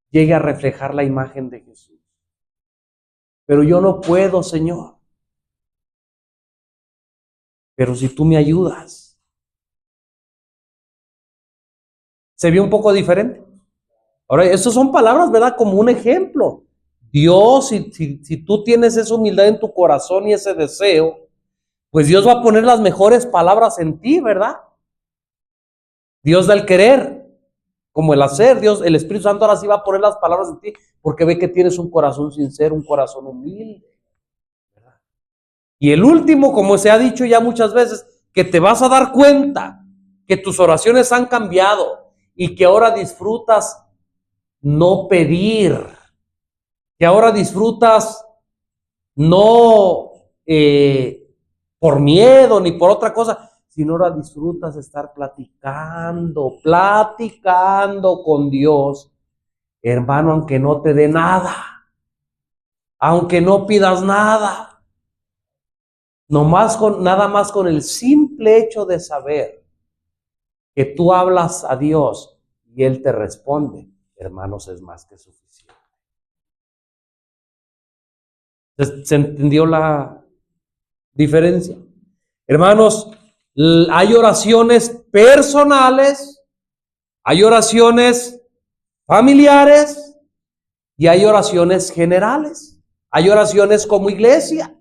llegue a reflejar la imagen de Jesús. Pero yo no puedo, Señor. Pero si tú me ayudas. ¿Se vio un poco diferente? Ahora, estas son palabras, ¿verdad? Como un ejemplo. Dios, si tú tienes esa humildad en tu corazón y ese deseo, pues Dios va a poner las mejores palabras en ti, ¿verdad? Dios da el querer, como el hacer. Dios, el Espíritu Santo ahora sí va a poner las palabras en ti, porque ve que tienes un corazón sincero, un corazón humilde, ¿verdad? Y el último, como se ha dicho ya muchas veces, que te vas a dar cuenta que tus oraciones han cambiado y que ahora disfrutas no pedir, que ahora disfrutas no por miedo ni por otra cosa, sino ahora disfrutas de estar platicando con Dios, hermano, aunque no te dé nada, aunque no pidas nada, nada más con el simple hecho de saber que tú hablas a Dios y Él te responde, hermanos, es más que suficiente. ¿Se entendió la diferencia? Hermanos, hay oraciones personales, hay oraciones familiares y hay oraciones generales. Hay oraciones como iglesia.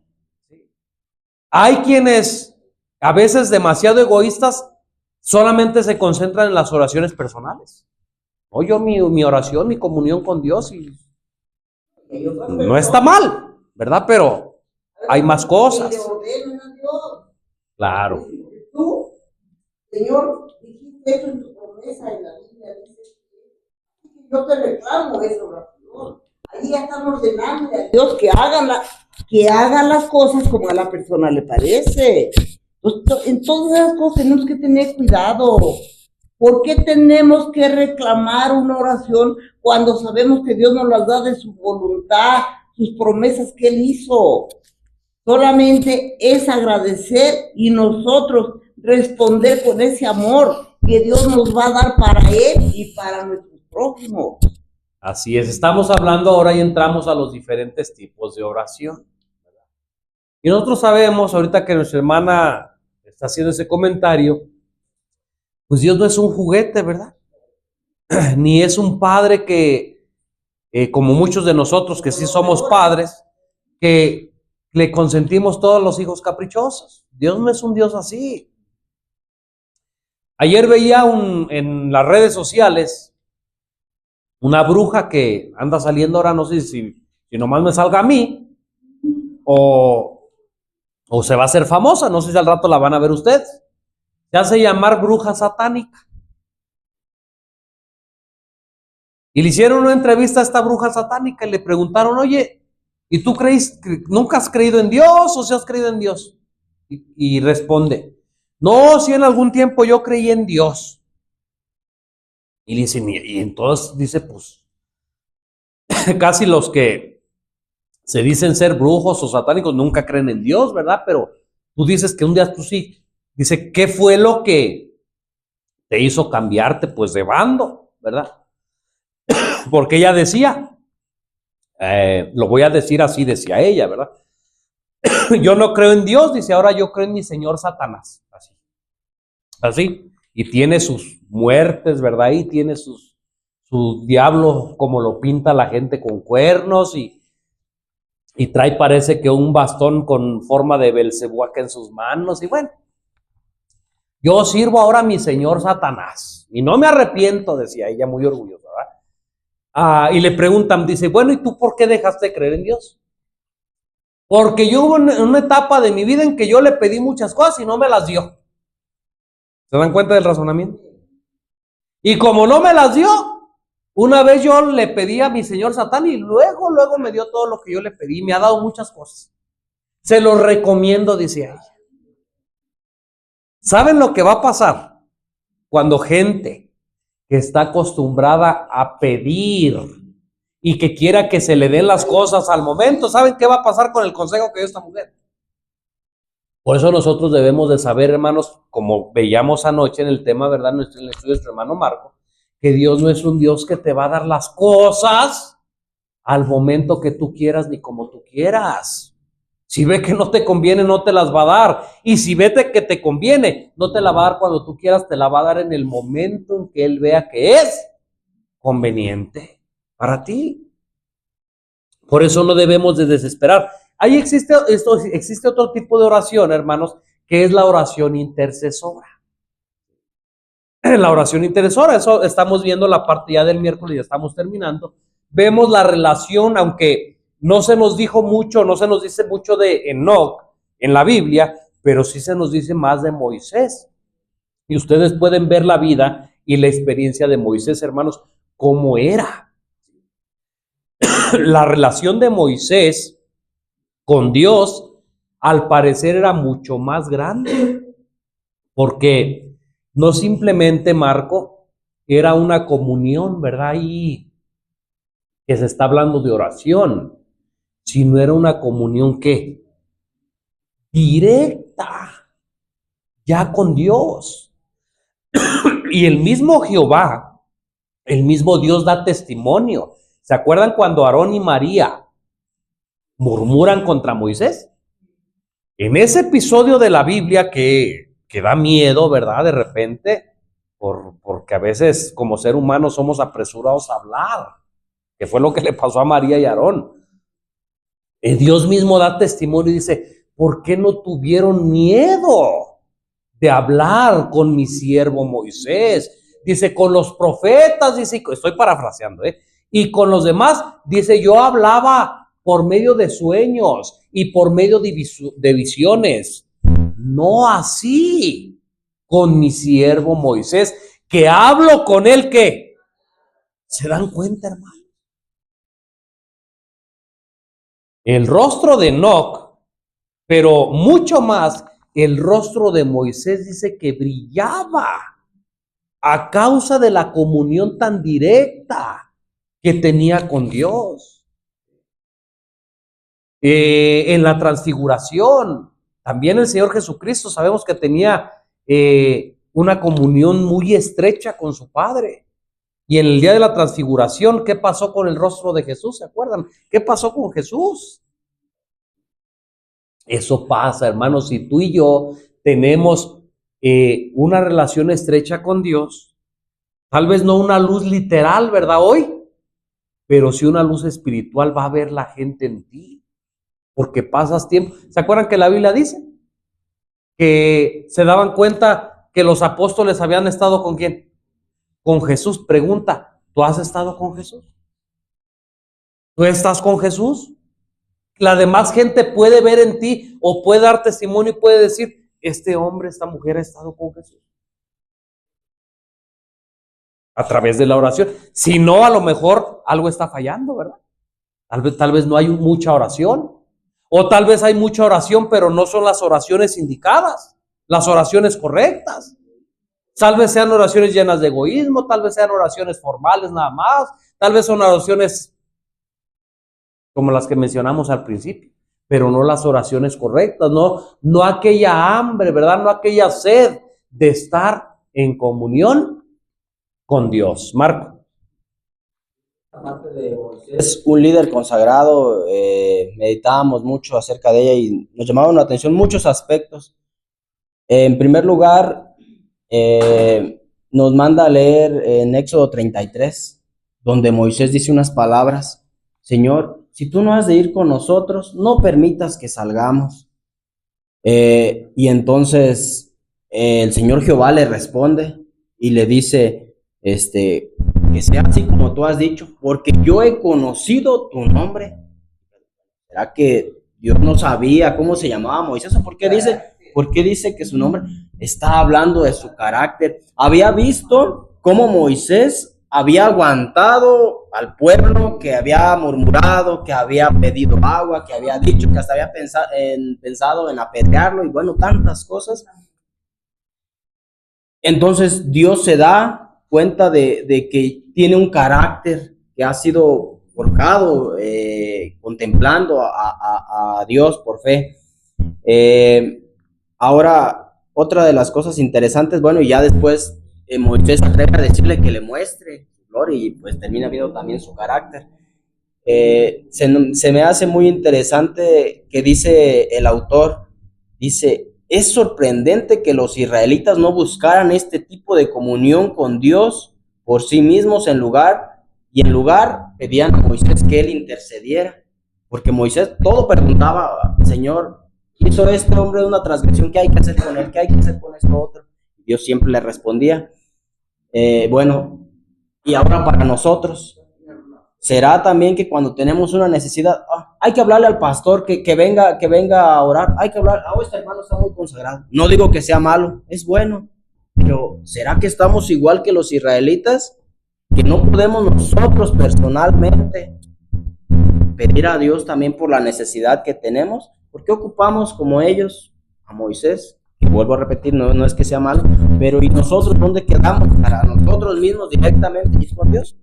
Hay quienes, a veces demasiado egoístas, solamente se concentran en las oraciones personales. No, yo mi oración, mi comunión con Dios, y no está mal, ¿verdad? Pero hay más cosas. Claro. Tú, Señor, dijiste eso en tu promesa en la Biblia, dices que yo te reclamo esa oración. Ahí ya están ordenando a Dios que hagan las cosas como a la persona le parece. En todas esas cosas tenemos que tener cuidado. ¿Por qué tenemos que reclamar una oración cuando sabemos que Dios nos las da de su voluntad, sus promesas que Él hizo? Solamente es agradecer y nosotros responder con ese amor que Dios nos va a dar para Él y para nuestros prójimos. Así es, estamos hablando ahora y entramos a los diferentes tipos de oración. Y nosotros sabemos, ahorita que nuestra hermana está haciendo ese comentario, pues Dios no es un juguete, ¿verdad? Ni es un padre que, como muchos de nosotros que sí somos padres, que le consentimos todos los hijos caprichosos. Dios no es un Dios así. Ayer veía en las redes sociales una bruja que anda saliendo ahora, no sé si nomás me salga a mí, o se va a hacer famosa, no sé si al rato la van a ver ustedes. Se hace llamar bruja satánica. Y le hicieron una entrevista a esta bruja satánica y le preguntaron, oye, ¿y tú nunca has creído en Dios o si has creído en Dios? Y responde, no, si en algún tiempo yo creí en Dios. Y le dicen, y entonces dice, pues, casi los que se dicen ser brujos o satánicos nunca creen en Dios, ¿verdad? Pero tú dices que un día tú sí. Dice, ¿qué fue lo que te hizo cambiarte, pues, de bando, ¿verdad? Porque ella decía, lo voy a decir así, decía ella, ¿verdad? Yo no creo en Dios, dice, ahora yo creo en mi señor Satanás, así, y tiene sus muertes, ¿verdad? Y tiene su diablo, como lo pinta la gente, con cuernos, y trae, parece que un bastón con forma de Belcebú acá en sus manos, y bueno, yo sirvo ahora a mi señor Satanás, y no me arrepiento, decía ella, muy orgullosa, ¿verdad? Y le preguntan, dice, bueno, ¿y tú por qué dejaste de creer en Dios? Porque yo hubo una etapa de mi vida en que yo le pedí muchas cosas y no me las dio. ¿Se dan cuenta del razonamiento? Y como no me las dio, una vez yo le pedí a mi señor Satán y luego me dio todo lo que yo le pedí, me ha dado muchas cosas. Se lo recomiendo, dice ella. ¿Saben lo que va a pasar cuando gente que está acostumbrada a pedir y que quiera que se le den las cosas al momento? ¿Saben qué va a pasar con el consejo que dio esta mujer? Por eso nosotros debemos de saber, hermanos, como veíamos anoche en el tema, ¿verdad? En el estudio de nuestro hermano Marco, que Dios no es un Dios que te va a dar las cosas al momento que tú quieras ni como tú quieras. Si ve que no te conviene, no te las va a dar. Y si ve que te conviene, no te la va a dar cuando tú quieras, te la va a dar en el momento en que Él vea que es conveniente para ti. Por eso no debemos de desesperar. Ahí existe otro tipo de oración, hermanos, que es la oración intercesora. La oración intercesora, eso estamos viendo la parte ya del miércoles, ya estamos terminando. Vemos la relación, aunque no se nos dijo mucho, no se nos dice mucho de Enoc en la Biblia, pero sí se nos dice más de Moisés. Y ustedes pueden ver la vida y la experiencia de Moisés, hermanos, cómo era. La relación de Moisés con Dios, al parecer era mucho más grande, porque no simplemente, Marco, era una comunión, ¿verdad? Y que se está hablando de oración, sino era una comunión que directa, ya con Dios. Y el mismo Jehová, el mismo Dios da testimonio. ¿Se acuerdan cuando Aarón y María murmuran contra Moisés? En ese episodio de la Biblia que da miedo, ¿verdad? De repente, porque a veces como ser humano somos apresurados a hablar, que fue lo que le pasó a María y a Aarón. Dios mismo da testimonio y dice, ¿por qué no tuvieron miedo de hablar con mi siervo Moisés? Dice, con los profetas, dice, estoy parafraseando, y con los demás, dice, yo hablaba por medio de sueños y por medio de visiones. No así con mi siervo Moisés, que hablo con él, ¿qué? ¿Se dan cuenta, hermano? El rostro de Enoc, pero mucho más, el rostro de Moisés dice que brillaba a causa de la comunión tan directa que tenía con Dios. En la transfiguración, también el Señor Jesucristo sabemos que tenía una comunión muy estrecha con su Padre. Y en el día de la transfiguración, ¿qué pasó con el rostro de Jesús? ¿Se acuerdan? ¿Qué pasó con Jesús? Eso pasa, hermanos, si tú y yo tenemos una relación estrecha con Dios, tal vez no una luz literal, ¿verdad? Hoy, pero sí una luz espiritual va a ver la gente en ti, porque pasas tiempo. ¿Se acuerdan que la Biblia dice? Que se daban cuenta que los apóstoles habían estado ¿con quién? Con Jesús. Pregunta, ¿tú has estado con Jesús? ¿Tú estás con Jesús? La demás gente puede ver en ti o puede dar testimonio y puede decir, este hombre, esta mujer ha estado con Jesús. A través de la oración. Si no, a lo mejor algo está fallando, ¿verdad? Tal vez no hay mucha oración. O tal vez hay mucha oración, pero no son las oraciones indicadas, las oraciones correctas. Tal vez sean oraciones llenas de egoísmo, tal vez sean oraciones formales nada más, tal vez son oraciones como las que mencionamos al principio, pero no las oraciones correctas, no aquella hambre, ¿verdad? No aquella sed de estar en comunión con Dios. Marco. Aparte de Moisés, un líder consagrado, meditábamos mucho acerca de ella y nos llamaban la atención muchos aspectos. En primer lugar, nos manda a leer en Éxodo 33, donde Moisés dice unas palabras: Señor, si tú no has de ir con nosotros, no permitas que salgamos. Y entonces el Señor Jehová le responde y le dice, que sea así como tú has dicho, porque yo he conocido tu nombre. ¿Será que Dios no sabía cómo se llamaba Moisés? ¿Por qué dice que su nombre? Está hablando de su carácter. Había visto cómo Moisés había aguantado al pueblo, que había murmurado, que había pedido agua, que había dicho que hasta había pensado en apedrearlo y bueno, tantas cosas. Entonces Dios se da cuenta de que tiene un carácter que ha sido forjado contemplando a Dios por fe. Ahora, otra de las cosas interesantes, bueno, y ya después Moisés atreve a decirle que le muestre su gloria y pues termina viendo también su carácter. Se me hace muy interesante que dice el autor, dice, es sorprendente que los israelitas no buscaran este tipo de comunión con Dios por sí mismos en lugar pedían a Moisés que él intercediera, porque Moisés todo preguntaba, Señor, hizo este hombre una transgresión, ¿qué hay que hacer con él? ¿Qué hay que hacer con esto otro? Dios siempre le respondía. Bueno, y ahora para nosotros, ¿será también que cuando tenemos una necesidad, hay que hablarle al pastor que venga a orar? Hay que hablar, este hermano está muy consagrado. No digo que sea malo, es bueno, pero ¿será que estamos igual que los israelitas? Que no podemos nosotros personalmente pedir a Dios también por la necesidad que tenemos. ¿Por qué ocupamos como ellos a Moisés? Y vuelvo a repetir, no es que sea malo, pero ¿y nosotros dónde quedamos? Para nosotros mismos directamente ir con Dios.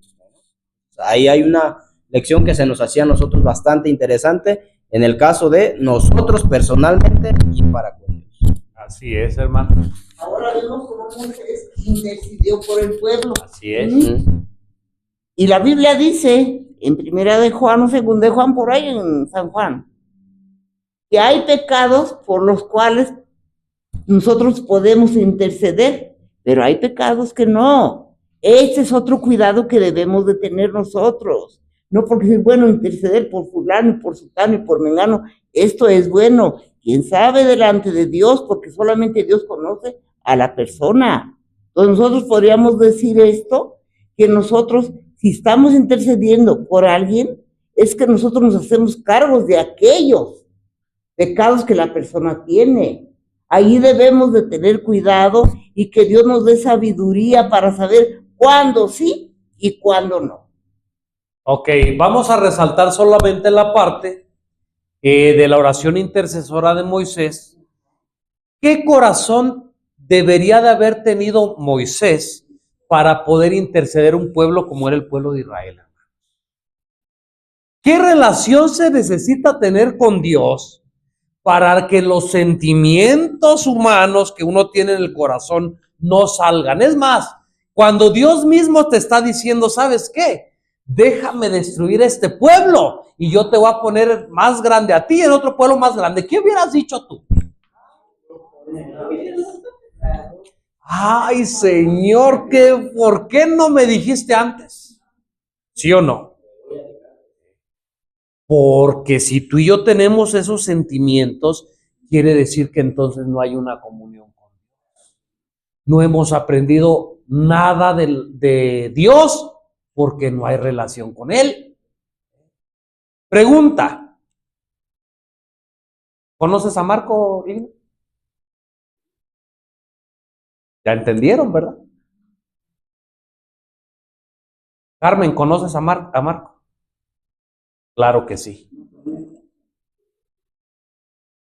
Ahí hay una lección que se nos hacía a nosotros bastante interesante en el caso de nosotros personalmente ir para con Dios. Así es, hermano. Ahora vemos cómo Moisés intercedió por el pueblo. Así es. Y la Biblia dice, en primera de Juan o segunda de Juan, por ahí en San Juan, que hay pecados por los cuales nosotros podemos interceder, pero hay pecados que no. Ese es otro cuidado que debemos de tener nosotros. No porque es bueno interceder por fulano y por sutano y por mengano, esto es bueno. ¿Quién sabe delante de Dios? Porque solamente Dios conoce a la persona. Entonces nosotros podríamos decir esto, que nosotros, si estamos intercediendo por alguien, es que nosotros nos hacemos cargos de aquellos pecados que la persona tiene. Ahí debemos de tener cuidado y que Dios nos dé sabiduría para saber cuándo sí y cuándo no. Ok, vamos a resaltar solamente la parte de la oración intercesora de Moisés. ¿Qué corazón debería de haber tenido Moisés para poder interceder un pueblo como era el pueblo de Israel? ¿Qué relación se necesita tener con Dios para que los sentimientos humanos que uno tiene en el corazón no salgan? Es más, cuando Dios mismo te está diciendo, ¿sabes qué? Déjame destruir este pueblo y yo te voy a poner más grande a ti en otro pueblo más grande. ¿Qué hubieras dicho tú? Ay, Señor, ¿por qué no me dijiste antes? ¿Sí o no? Porque si tú y yo tenemos esos sentimientos, quiere decir que entonces no hay una comunión con Dios. No hemos aprendido nada de Dios porque no hay relación con Él. Pregunta. ¿Conoces a Marco? Ya entendieron, ¿verdad? Carmen, ¿conoces a Marco? Claro que sí.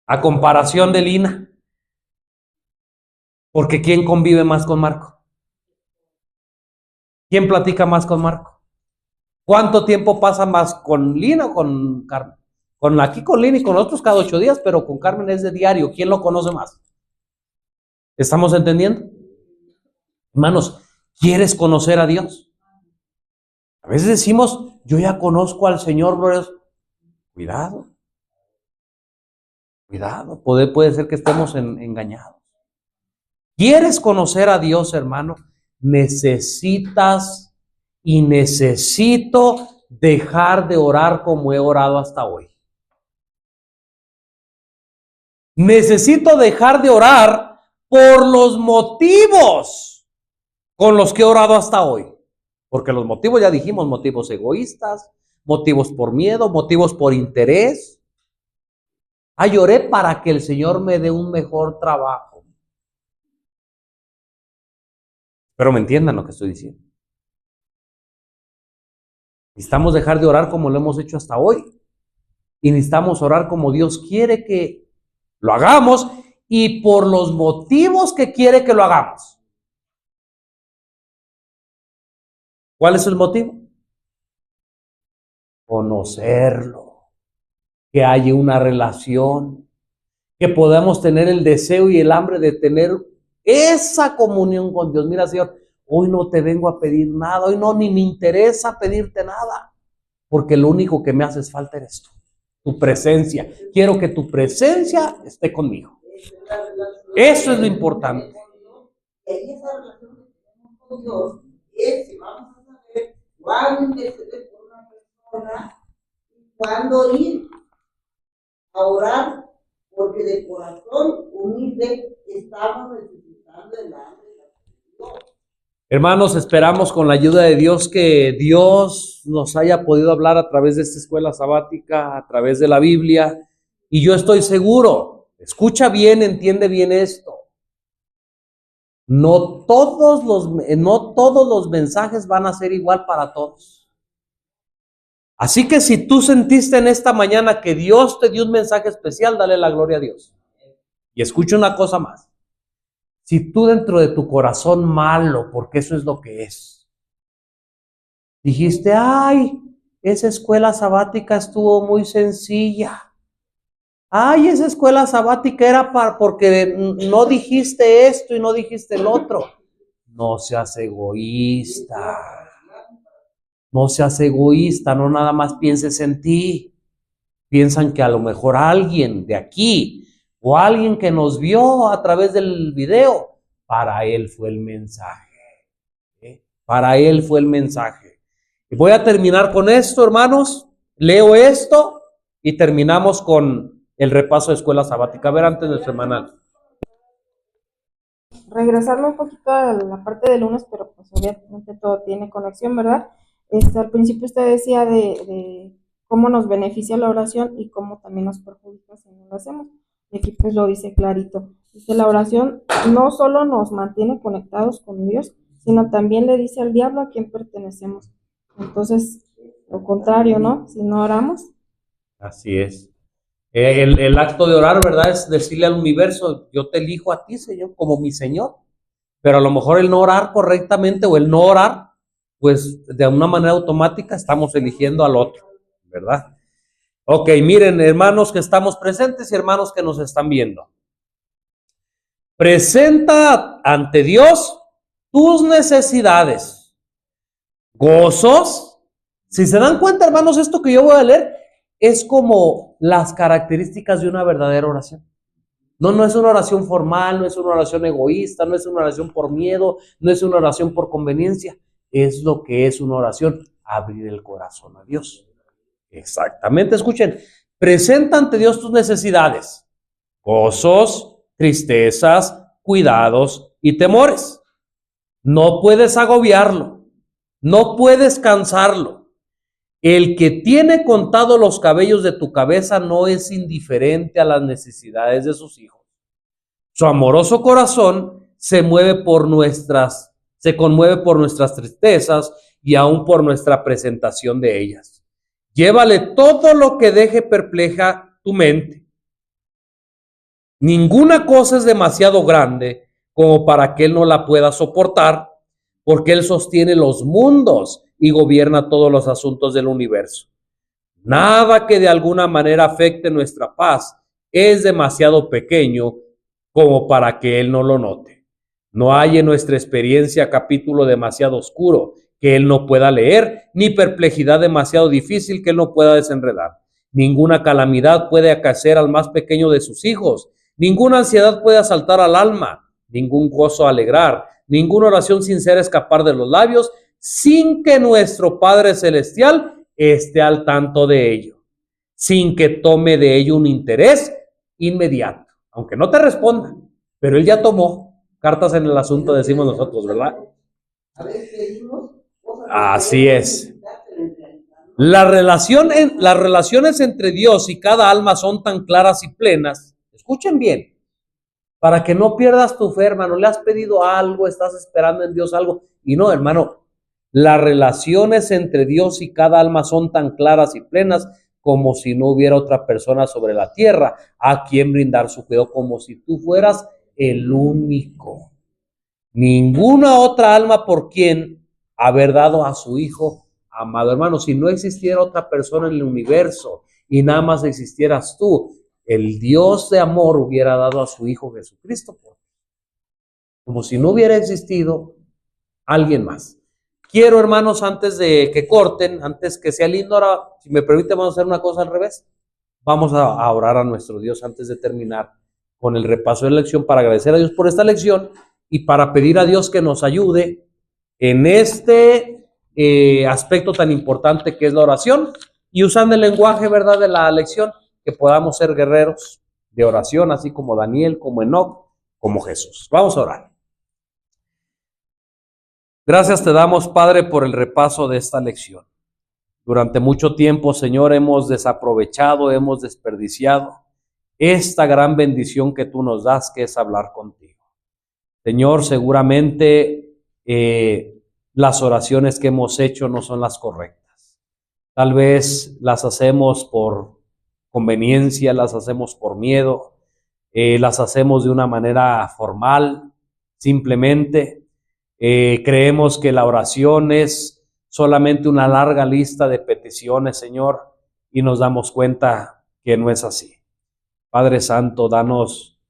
A comparación de Lina. Porque ¿quién convive más con Marco? ¿Quién platica más con Marco? ¿Cuánto tiempo pasa más con Lina o con Carmen? Aquí con Lina y con otros cada 8 días, pero con Carmen es de diario. ¿Quién lo conoce más? ¿Estamos entendiendo? Hermanos, ¿quieres conocer a Dios? A veces decimos, yo ya conozco al Señor, brothers. Cuidado. Cuidado, puede ser que estemos engañados. ¿Quieres conocer a Dios, hermano? Necesitas y necesito dejar de orar como he orado hasta hoy. Necesito dejar de orar por los motivos con los que he orado hasta hoy. Porque los motivos, ya dijimos, motivos egoístas, motivos por miedo, motivos por interés. Oré para que el Señor me dé un mejor trabajo. Pero me entiendan lo que estoy diciendo. Necesitamos dejar de orar como lo hemos hecho hasta hoy. Y necesitamos orar como Dios quiere que lo hagamos y por los motivos que quiere que lo hagamos. ¿Cuál es el motivo? Conocerlo, que haya una relación, que podamos tener el deseo y el hambre de tener esa comunión con Dios. Mira, Señor, hoy no te vengo a pedir nada, hoy no, ni me interesa pedirte nada, porque lo único que me haces falta eres tú, tu presencia. Quiero que tu presencia esté conmigo. Eso es lo importante. Y esa relación que tenemos con Dios es que vamos a saber cuándo interceder por una persona y cuándo ir a orar, porque de corazón humilde estamos necesitando el hambre de Dios. Hermanos, esperamos con la ayuda de Dios que Dios nos haya podido hablar a través de esta escuela sabática, a través de la Biblia, y yo estoy seguro, escucha bien, entiende bien esto. No todos los mensajes van a ser igual para todos. Así que si tú sentiste en esta mañana que Dios te dio un mensaje especial, dale la gloria a Dios. Y escucha una cosa más. Si tú dentro de tu corazón malo, porque eso es lo que es, dijiste, ay, esa escuela sabática estuvo muy sencilla. Ay, esa escuela sabática era porque no dijiste esto y no dijiste el otro. No seas egoísta. No seas egoísta, no nada más pienses en ti. Piensan que a lo mejor alguien de aquí o alguien que nos vio a través del video, para él fue el mensaje. Para él fue el mensaje. Y voy a terminar con esto, hermanos. Leo esto y terminamos con el repaso de escuela sabática. A ver, antes de semanal. Regresarme un poquito a la parte de lunes, pero pues obviamente todo tiene conexión, ¿verdad? Al principio usted decía de cómo nos beneficia la oración y cómo también nos perjudica si no lo hacemos. Y aquí pues lo dice clarito. Dice, la oración no solo nos mantiene conectados con Dios, sino también le dice al diablo a quien pertenecemos. Entonces, lo contrario, ¿no? Si no oramos. Así es. El acto de orar, ¿verdad? Es decirle al universo, yo te elijo a ti, Señor, como mi Señor. Pero a lo mejor el no orar correctamente o el no orar, pues de una manera automática estamos eligiendo al otro, ¿verdad? Ok, miren, hermanos que estamos presentes y hermanos que nos están viendo. Presenta ante Dios tus necesidades, gozos. Si se dan cuenta, hermanos, esto que yo voy a leer es como las características de una verdadera oración. No es una oración formal, no es una oración egoísta, no es una oración por miedo, no es una oración por conveniencia. Es lo que es una oración, abrir el corazón a Dios. Exactamente, escuchen, presenta ante Dios tus necesidades, gozos, tristezas, cuidados y temores. No puedes agobiarlo, no puedes cansarlo. El que tiene contados los cabellos de tu cabeza no es indiferente a las necesidades de sus hijos. Su amoroso corazón se conmueve por nuestras tristezas y aún por nuestra presentación de ellas. Llévale todo lo que deje perpleja tu mente. Ninguna cosa es demasiado grande como para que Él no la pueda soportar, porque Él sostiene los mundos y gobierna todos los asuntos del universo. Nada que de alguna manera afecte nuestra paz es demasiado pequeño como para que Él no lo note. No hay en nuestra experiencia capítulo demasiado oscuro que Él no pueda leer, ni perplejidad demasiado difícil que Él no pueda desenredar. Ninguna calamidad puede acaecer al más pequeño de sus hijos, ninguna ansiedad puede asaltar al alma, ningún gozo alegrar, ninguna oración sincera escapar de los labios, sin que nuestro Padre Celestial esté al tanto de ello, sin que tome de ello un interés inmediato, aunque no te responda, pero Él ya tomó cartas en el asunto, decimos nosotros, ¿verdad? Así es. Las relaciones entre Dios y cada alma son tan claras y plenas, escuchen bien, para que no pierdas tu fe, hermano. Le has pedido algo, estás esperando en Dios algo, y no, hermano, las relaciones entre Dios y cada alma son tan claras y plenas como si no hubiera otra persona sobre la tierra a quien brindar su cuidado, como si tú fueras el único. Ninguna otra alma por quien haber dado a su Hijo amado. Hermano, si no existiera otra persona en el universo y nada más existieras tú, el Dios de amor hubiera dado a su Hijo Jesucristo, como si no hubiera existido alguien más. Quiero, hermanos, antes de que corten, antes que sea lindo, ahora, si me permite, vamos a hacer una cosa al revés. Vamos a orar a nuestro Dios antes de terminar con el repaso de la lección, para agradecer a Dios por esta lección y para pedir a Dios que nos ayude en este aspecto tan importante que es la oración, y usando el lenguaje, ¿verdad?, de la lección, que podamos ser guerreros de oración, así como Daniel, como Enoc, como Jesús. Vamos a orar. Gracias te damos, Padre, por el repaso de esta lección. Durante mucho tiempo, Señor, hemos desaprovechado, hemos desperdiciado esta gran bendición que tú nos das, que es hablar contigo. Señor, seguramente las oraciones que hemos hecho no son las correctas. Tal vez las hacemos por conveniencia, las hacemos por miedo, las hacemos de una manera formal, simplemente. Creemos que la oración es solamente una larga lista de peticiones, Señor, y nos damos cuenta que no es así. Padre Santo, danos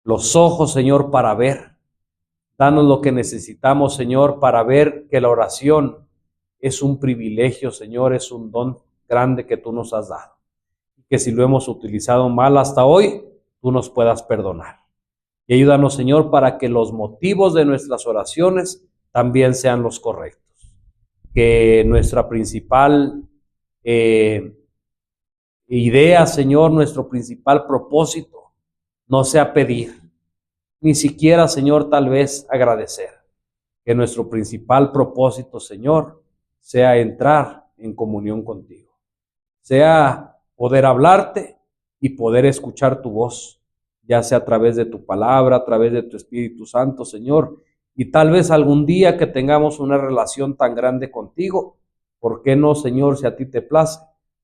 los ojos, Señor, para ver. Danos lo que necesitamos, Señor, para ver que la oración es un privilegio, Señor, es un don grande que tú nos has dado. Y que si lo hemos utilizado mal hasta hoy, tú nos puedas perdonar. Y ayúdanos, Señor, para que los motivos de nuestras oraciones también sean los correctos. Que nuestra principal idea, Señor, nuestro principal propósito no sea pedir, ni siquiera, Señor, tal vez agradecer. Que nuestro principal propósito, Señor, sea entrar en comunión contigo. Sea poder hablarte y poder escuchar tu voz, ya sea a través de tu palabra, a través de tu Espíritu Santo, Señor. Y tal vez algún día que tengamos una relación tan grande contigo, ¿por qué no, Señor, si a ti te place,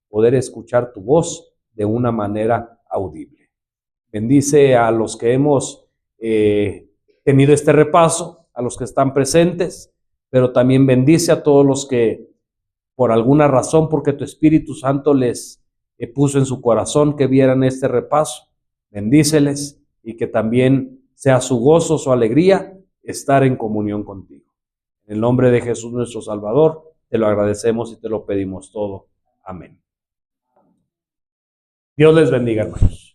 poder escuchar tu voz de una manera audible? Bendice a los que hemos tenido este repaso, a los que están presentes, pero también bendice a todos los que por alguna razón, porque tu Espíritu Santo les puso en su corazón que vieran este repaso. Bendíceles y que también sea su gozo, su alegría, estar en comunión contigo. En el nombre de Jesús nuestro Salvador, te lo agradecemos y te lo pedimos todo. Amén. Dios les bendiga, hermanos.